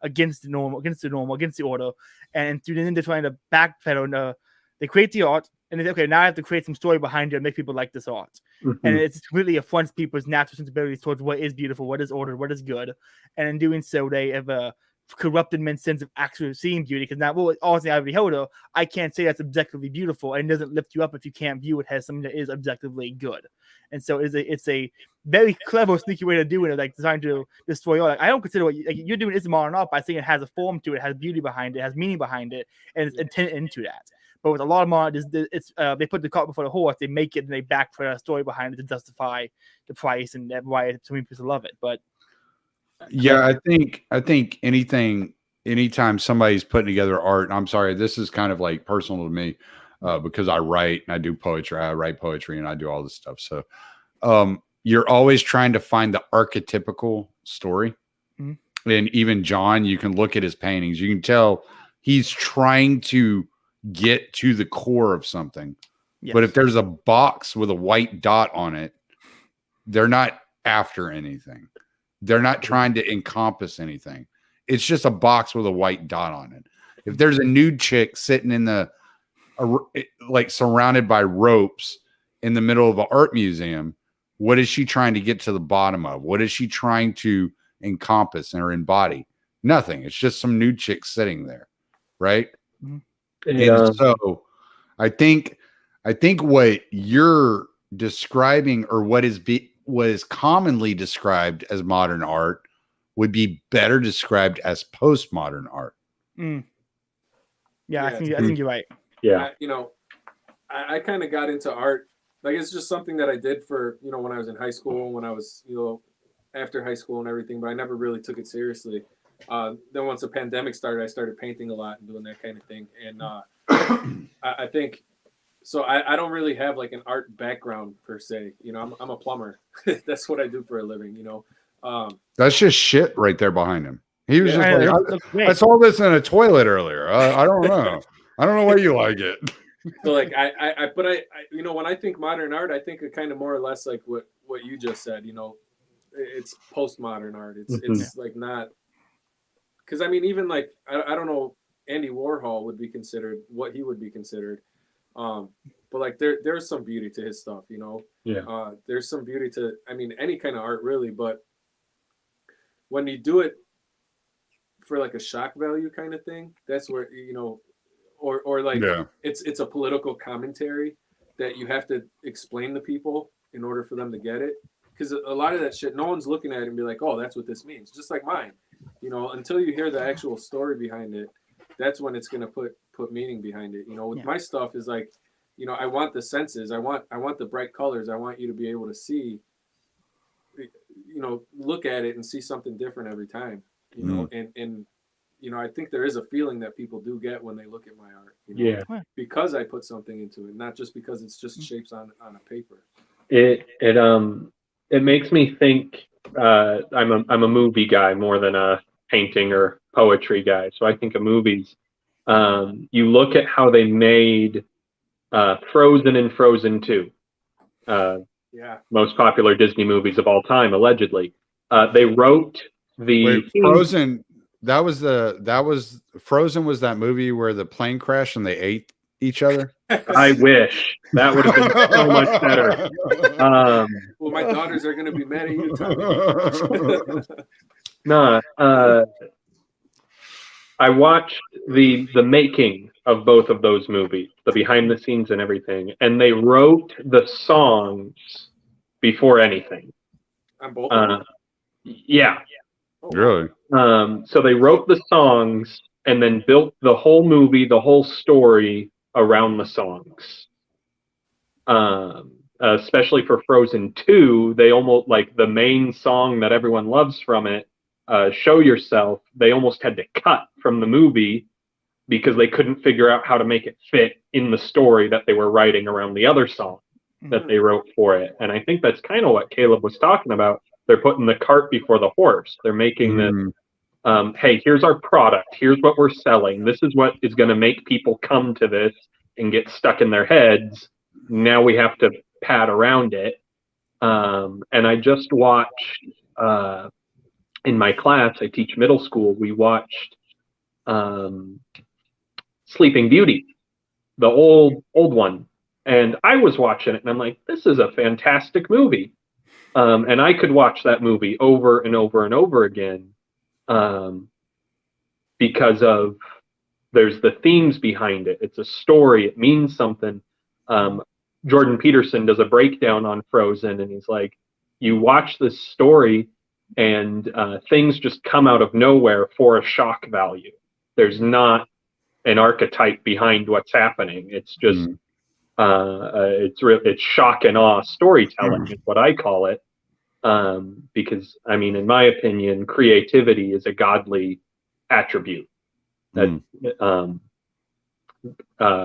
against the normal, against the order, and then they're trying to backpedal. And they create the art, and they okay, now I have to create some story behind it and make people like this art. And it really affronts people's natural sensibilities towards what is beautiful, what is ordered, what is good, and in doing so, they have corrupted men's sense of actually seeing beauty. Because now, well, obviously, I beholder, I can't say that's objectively beautiful, and it doesn't lift you up if you can't view it as something that is objectively good. And so it's a very clever, sneaky way to do it, like designed to destroy all. Like, I don't consider what you're doing is modern art by saying it has a form to it, has beauty behind it, has meaning behind it, and it's intent into that. But with a lot of modern, it's they put the cart before the horse. They make it and they back for a story behind it to justify the price and why so many people love it. But yeah, I think anytime somebody's putting together art, I'm sorry, this is kind of like personal to me because I write and I do poetry. I write poetry and I do all this stuff. So you're always trying to find the archetypical story. Mm-hmm. And even John, you can look at his paintings. You can tell he's trying to get to the core of something. Yes. But if there's a box with a white dot on it, they're not after anything. They're not trying to encompass anything. It's just a box with a white dot on it. If there's a nude chick sitting in like surrounded by ropes in the middle of an art museum, what is she trying to get to the bottom of? What is she trying to encompass and or embody? Nothing. It's just some nude chick sitting there, right? Yeah. And so I think what you're describing, or what is commonly described as modern art, would be better described as postmodern art. Yeah, I think you're right. Yeah, I kind of got into art. Like, it's just something that I did for, when I was in high school, when I was, after high school and everything, but I never really took it seriously. Then once the pandemic started, I started painting a lot and doing that kind of thing. And I think, so I don't really have like an art background per se. I'm a plumber. That's what I do for a living, That's just shit right there behind him. He was just like, I saw this in a toilet earlier. I don't know. I don't know why you like it. So like but I when I think modern art, I think it kind of more or less like what you just said. It's postmodern art. It's like not, because I mean, even like I don't know, Andy Warhol would be considered what he would be considered, but like there's some beauty to his stuff. Yeah. There's some beauty to, I mean, any kind of art really, but when you do it for like a shock value kind of thing, that's where or like it's a political commentary that you have to explain to people in order for them to get it, because a lot of that shit, no one's looking at it and be like, oh, that's what this means. Just like mine, until you hear the actual story behind it, that's when it's going to put meaning behind it. With my stuff is like, I want the senses, I want the bright colors, I want you to be able to see, look at it and see something different every time, and I think there is a feeling that people do get when they look at my art, because I put something into it, not just because it's just shapes on a paper. It makes me think. I'm a movie guy more than a painting or poetry guy. So I think of movies. You look at how they made Frozen and Frozen 2. Most popular Disney movies of all time, allegedly. They wrote the Frozen. That was Frozen was that movie where the plane crashed and they ate each other. I wish that would have been so much better. Well, my daughters are going to be mad at you, Tommy. No, I watched the making of both of those movies, the behind the scenes and everything, and they wrote the songs before anything. On both of them? Yeah. Oh, really? So they wrote the songs and then built the whole movie, the whole story around the songs. Especially for Frozen 2, they almost, like, the main song that everyone loves from it, Show Yourself, they almost had to cut from the movie because they couldn't figure out how to make it fit in the story that they were writing around the other song that they wrote for it. And I think that's kind of what Caleb was talking about. They're putting the cart before the horse. They're making this, hey, here's our product. Here's what we're selling. This is what is going to make people come to this and get stuck in their heads. Now we have to pad around it. And I just watched, in my class, I teach middle school, we watched Sleeping Beauty, the old one. And I was watching it and I'm like, this is a fantastic movie. And I could watch that movie over and over and over again. because of there's the themes behind it. It's a story. It means something. Jordan Peterson does a breakdown on Frozen, and he's like, you watch this story and things just come out of nowhere for a shock value. There's not an archetype behind what's happening. It's just it's shock and awe storytelling is what I call it. Because I mean, in my opinion, creativity is a godly attribute. That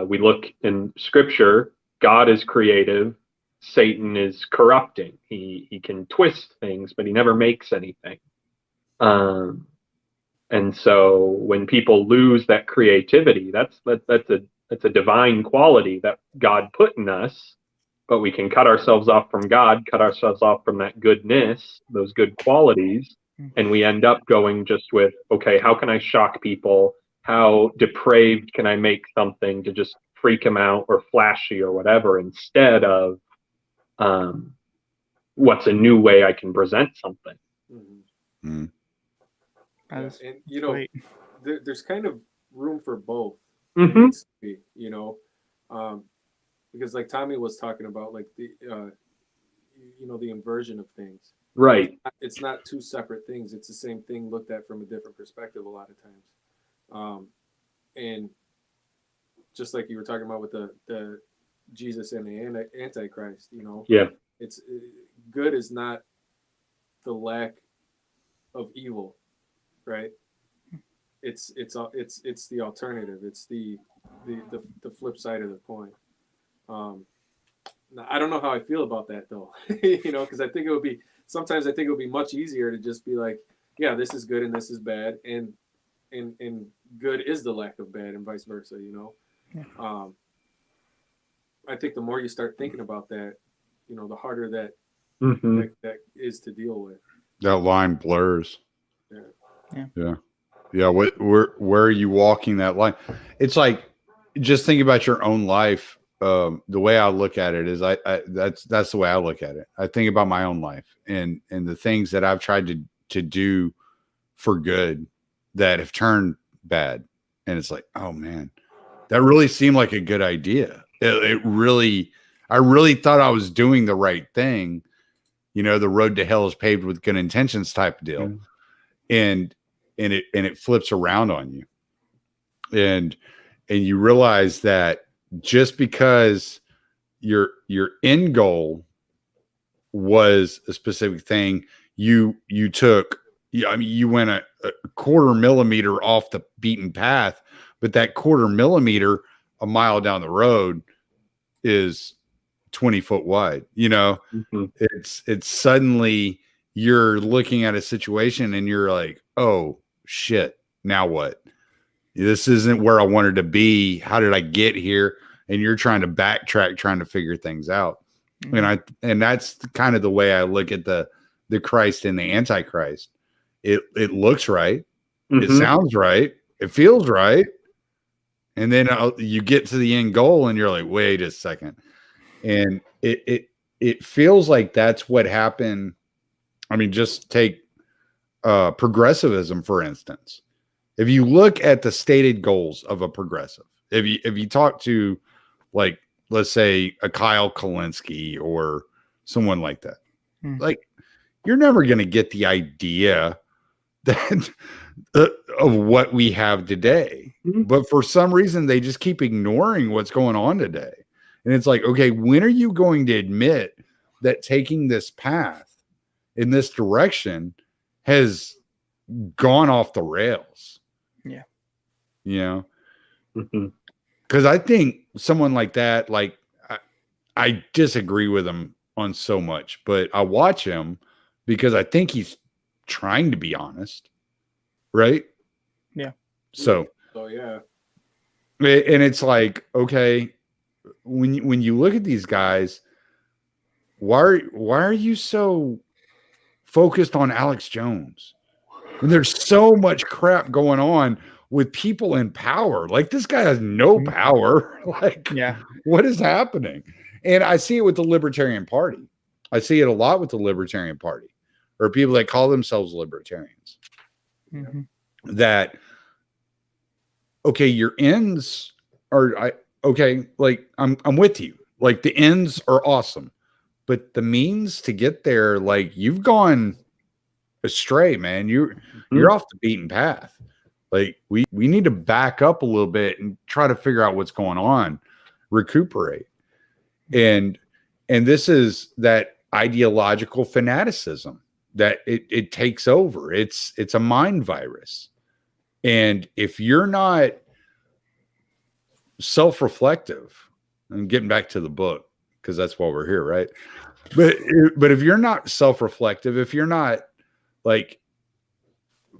we look in Scripture, God is creative, Satan is corrupting. He can twist things, but he never makes anything. And so when people lose that creativity, that's a divine quality that God put in us, but we can cut ourselves off from God, cut ourselves off from that goodness, those good qualities, and we end up going just with, okay, how can I shock people? How depraved can I make something to just freak them out, or flashy or whatever, instead of what's a new way I can present something. And you know, there's kind of room for both. You know, because like Tommy was talking about, like the you know, the inversion of things. Right. It's not two separate things. It's the same thing looked at from a different perspective a lot of times. And just like you were talking about with the Jesus and the Antichrist, you know, it's good is not the lack of evil, right? It's the alternative. It's the flip side of the coin. Now, I don't know how I feel about that though, you know, because I think sometimes it would be much easier to just be like, yeah, this is good and this is bad, and good is the lack of bad, and vice versa, you know. I think the more you start thinking about that, you know, the harder that that is to deal with. That line blurs. Yeah. Where are you walking that line? It's like, just think about your own life. The way I look at it is that's the way I look at it. I think about my own life and the things that I've tried to do for good that have turned bad. And it's like, oh man, that really seemed like a good idea. I really thought I was doing the right thing. You know, the road to hell is paved with good intentions type of deal. And it flips around on you. And you realize that just because your end goal was a specific thing, you went a quarter millimeter off the beaten path, but that quarter millimeter a mile down the road is 20 foot wide. You know, it's suddenly you're looking at a situation and you're like, oh shit, now what? This isn't where I wanted to be. How did I get here? And you're trying to backtrack, trying to figure things out. And that's kind of the way I look at the Christ and the Antichrist. It looks right. It sounds right. It feels right. And then you get to the end goal and you're like, wait a second. And it feels like that's what happened. I mean, just take progressivism, for instance. If you look at the stated goals of a progressive, if you talk to, like, let's say a Kyle Kalinske or someone like that, like, you're never going to get the idea that of what we have today. But for some reason, they just keep ignoring what's going on today. And it's like, okay, when are you going to admit that taking this path in this direction has gone off the rails? Yeah. You know? Because I think someone like that, like, I disagree with him on so much, but I watch him because I think he's trying to be honest. Right? Yeah. So yeah. And it's like, okay, when you look at these guys, why are you so focused on Alex Jones? And there's so much crap going on with people in power. Like, this guy has no power. Like, what is happening? And I see it with the Libertarian Party. I see it a lot with the Libertarian Party, or people that call themselves libertarians. That okay, your ends are okay, like I'm with you. Like the ends are awesome, but the means to get there, like you've gone astray, man. You're off the beaten path. Like we need to back up a little bit and try to figure out what's going on, recuperate. And this is that ideological fanaticism that it takes over. It's a mind virus. And if you're not self-reflective, and getting back to the book, because that's why we're here, right? But if you're not self-reflective, if you're not like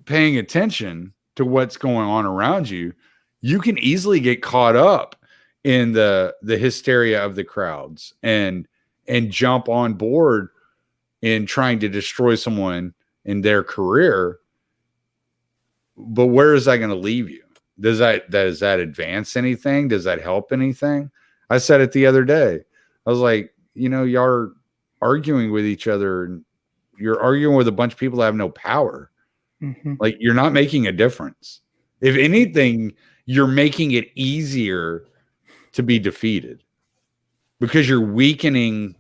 paying attention to what's going on around you, you can easily get caught up in the hysteria of the crowds and jump on board in trying to destroy someone in their career. But where is that going to leave you? Does that advance anything? Does that help anything? I said it the other day. I was like, y'all are arguing with each other, and you're arguing with a bunch of people that have no power. Mm-hmm. Like you're not making a difference. If anything, you're making it easier to be defeated because you're weakening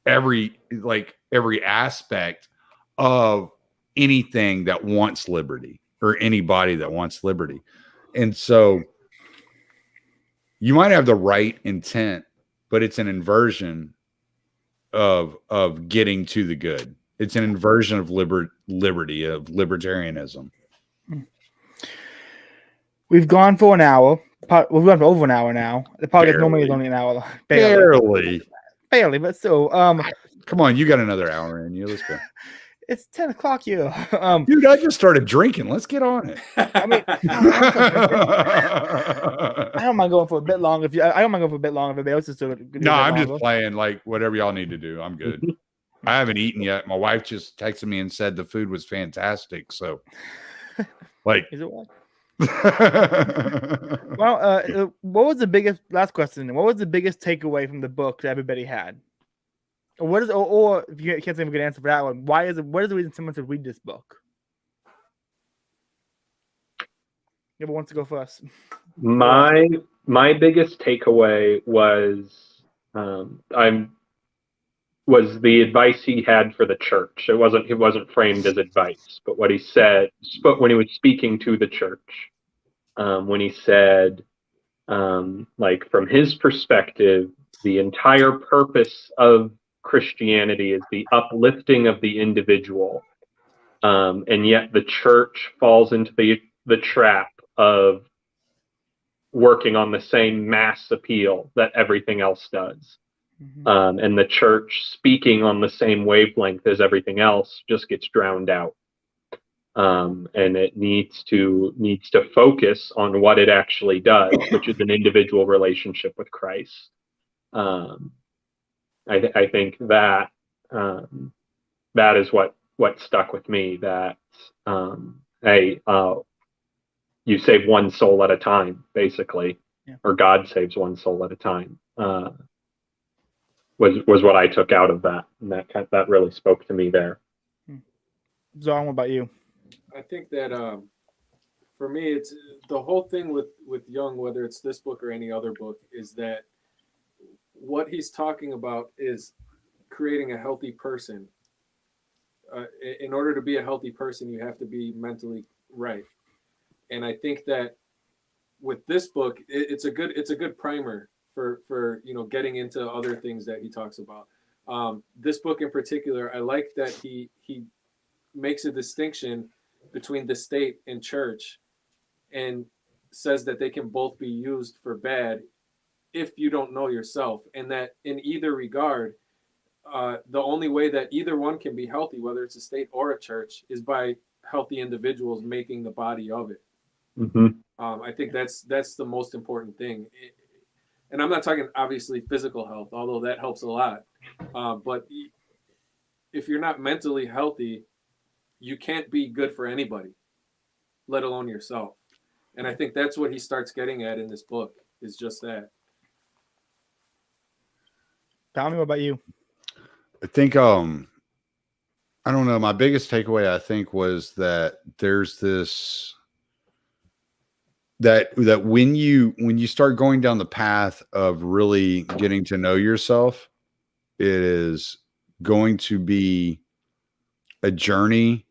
every aspect of anything that wants liberty or anybody that wants liberty. And so you might have the right intent, but it's an inversion of getting to the good. It's an inversion of liberty, of libertarianism. We've gone for an hour. We've gone for over an hour now. The podcast normally is only an hour. Barely, but still. Come on, you got another hour in you. Let's go. It's 10 o'clock here. Dude, I just started drinking. Let's get on it. I mean, I don't mind going for a bit long. I don't mind going for a bit long if everybody else is still. No, I'm just playing. Like whatever y'all need to do, I'm good. I haven't eaten yet. My wife just texted me and said the food was fantastic. So, like, is it what? Well, what was the biggest? Last question. What was the biggest takeaway from the book that everybody had? Or what is? Or if you can't think of a good answer for that one, why is it? What is the reason someone should read this book? Who wants to go first? My biggest takeaway was was the advice he had for the church. It wasn't framed as advice, but what he said when he was speaking to the church, when he said, like from his perspective, the entire purpose of Christianity is the uplifting of the individual, and yet the church falls into the trap of working on the same mass appeal that everything else does. Mm-hmm. And the church speaking on the same wavelength as everything else just gets drowned out. And it needs to focus on what it actually does, which is an individual relationship with Christ. I think that that is what stuck with me. That you save one soul at a time, basically, or God saves one soul at a time. Was what I took out of that, and that really spoke to me there. Zong, what about you? I think that for me, it's the whole thing with Jung, whether it's this book or any other book, is that what he's talking about is creating a healthy person. In order to be a healthy person, you have to be mentally right. And I think that with this book, it's a good primer for getting into other things that he talks about. This book in particular, I like that he makes a distinction between the state and church, and says that they can both be used for bad if you don't know yourself, and that in either regard, the only way that either one can be healthy, whether it's a state or a church, is by healthy individuals making the body of it. Mm-hmm. I think that's the most important thing. And I'm not talking obviously physical health, although that helps a lot. But if you're not mentally healthy, you can't be good for anybody, let alone yourself. And I think that's what he starts getting at in this book, is just that. Tommy, what about you? I think I don't know. My biggest takeaway, I think, was that there's that when you start going down the path of really getting to know yourself, it is going to be a journey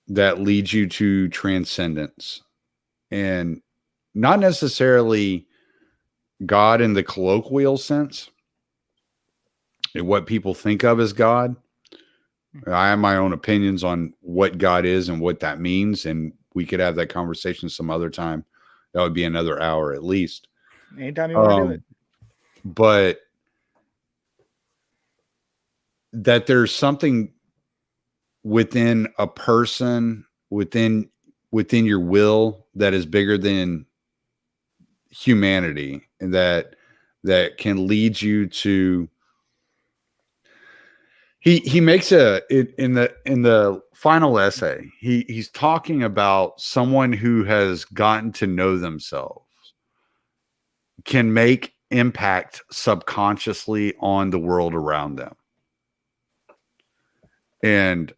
that leads you to transcendence, and not necessarily God in the colloquial sense, and what people think of as God. I have my own opinions on what God is and what that means, and we could have that conversation some other time. That would be another hour at least. Anytime you want to do it. But that there's something within a person, within your will, that is bigger than humanity, and that can lead you to. He makes in the final essay, he's talking about someone who has gotten to know themselves can make impact subconsciously on the world around them. And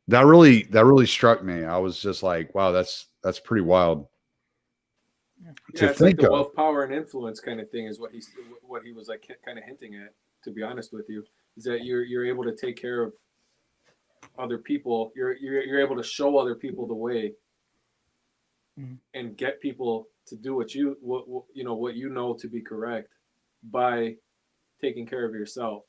that really struck me. I was just like, wow, that's pretty wild. Yeah, it's like the wealth, power, and influence kind of thing is what he was like kind of hinting at, to be honest with you, is that you're able to take care of other people. You're able to show other people the way, and get people to do what you know to be correct by taking care of yourself.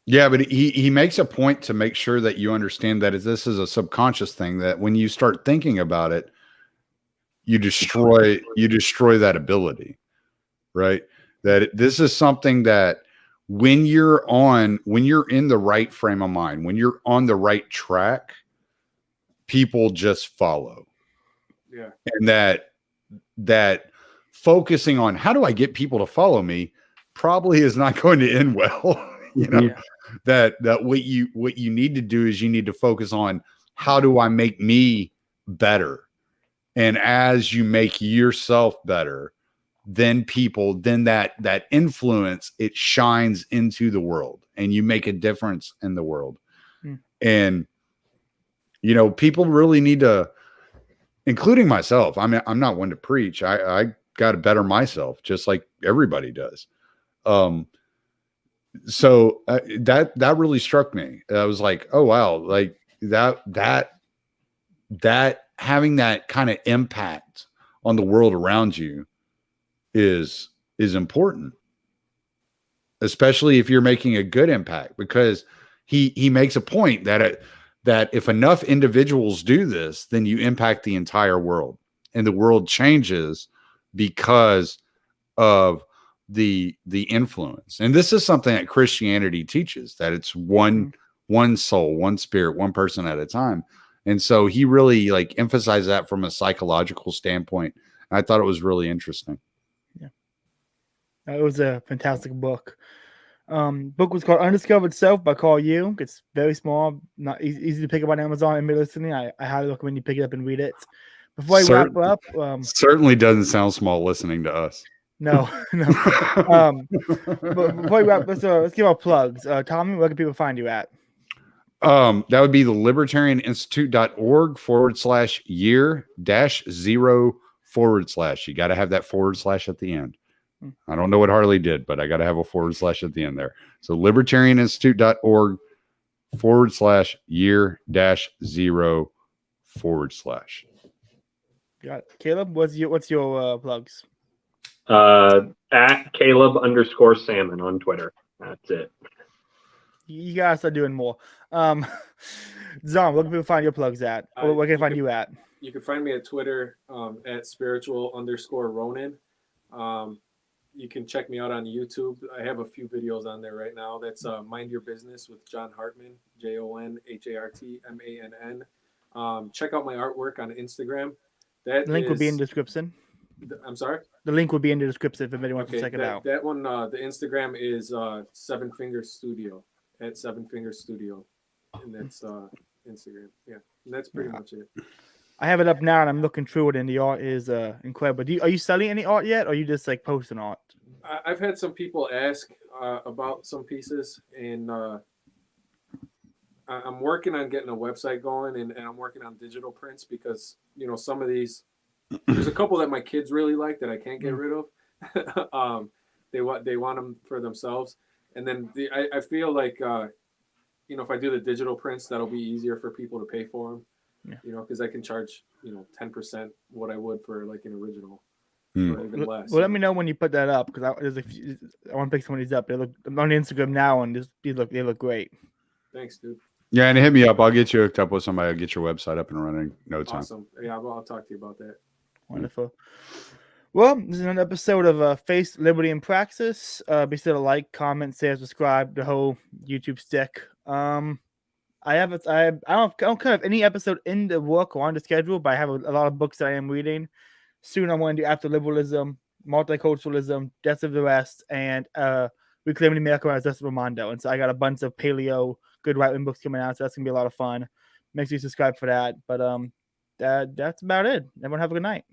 Yeah, but he makes a point to make sure that you understand that this is a subconscious thing, that when you start thinking about it, you destroy that ability, right? That this is something that when you're in the right frame of mind, when you're on the right track, people just follow. Yeah. And that focusing on how do I get people to follow me probably is not going to end well. You know, that what you need to do is you need to focus on how do I make me better. And as you make yourself better, then that influence, it shines into the world, and you make a difference in the world. And, people really need to, including myself. I mean, I'm not one to preach. I got to better myself just like everybody does. So that really struck me. I was like, oh, wow. Like that having that kind of impact on the world around you is important, especially if you're making a good impact, because he makes a point that if enough individuals do this, then you impact the entire world, and the world changes because of the influence. And this is something that Christianity teaches, that it's one soul, one spirit, one person at a time. And so he really emphasized that from a psychological standpoint. And I thought it was really interesting. Yeah. It was a fantastic book. Book was called Undiscovered Self by Carl Jung. It's very small, not easy to pick up on Amazon and listening. I highly recommend you pick it up and read it. Before I wrap up, certainly doesn't sound small listening to us. No. But before we wrap, let's give our plugs. Tommy, where can people find you at? That would be the libertarianinstitute.org/year-0/. You got to have that / at the end. I don't know what Harley did, but I got to have a / at the end there. So libertarianinstitute.org/year-0/. Got it. Caleb, what's your plugs? At Caleb_Salmon on Twitter. That's it. You guys start doing more. Zom, where can people find your plugs at? Or where can I find you at? You can find me at Twitter at spiritual_Ronin. You can check me out on YouTube. I have a few videos on there right now. That's Mind Your Business with John Hartman, JONHARTMANN. Check out my artwork on Instagram. The link will be in the description. I'm sorry? The link will be in the description if anybody wants to check it out. That one, the Instagram is Seven Finger Studio, at Seven Finger Studio. And that's Instagram. Yeah, and that's pretty much it. I have it up now, and I'm looking through it, and the art is incredible. Are you selling any art yet, or are you just posting art? I've had some people ask about some pieces, and I'm working on getting a website going, and I'm working on digital prints, because some of these There's a couple that my kids really like that I can't get rid of. They want them for themselves, and then I feel like if I do the digital prints, that'll be easier for people to pay for them. Yeah. Because I can charge 10% what I would for like an original, Hmm. or even less. Well, let me know when you put that up because I want to pick some of these up. They look I'm on Instagram now, and they look great. Thanks, dude. Yeah, and hit me up. I'll get you hooked up with somebody. I'll get your website up and running in no time. Awesome. Yeah, I'll talk to you about that. Wonderful. Well, this is another episode of Faith, Liberty, and Praxis. Be sure to like, comment, share, subscribe, the whole YouTube stick. I don't kind of any episode in the work or on the schedule, but I have a lot of books that I am reading. Soon I'm going to do After Liberalism, Multiculturalism, Death of the Rest, and Reclaiming America as Justice Ramondo. And so I got a bunch of paleo good right-wing books coming out, so that's gonna be a lot of fun. Make sure you subscribe for that. But that's about it. Everyone have a good night.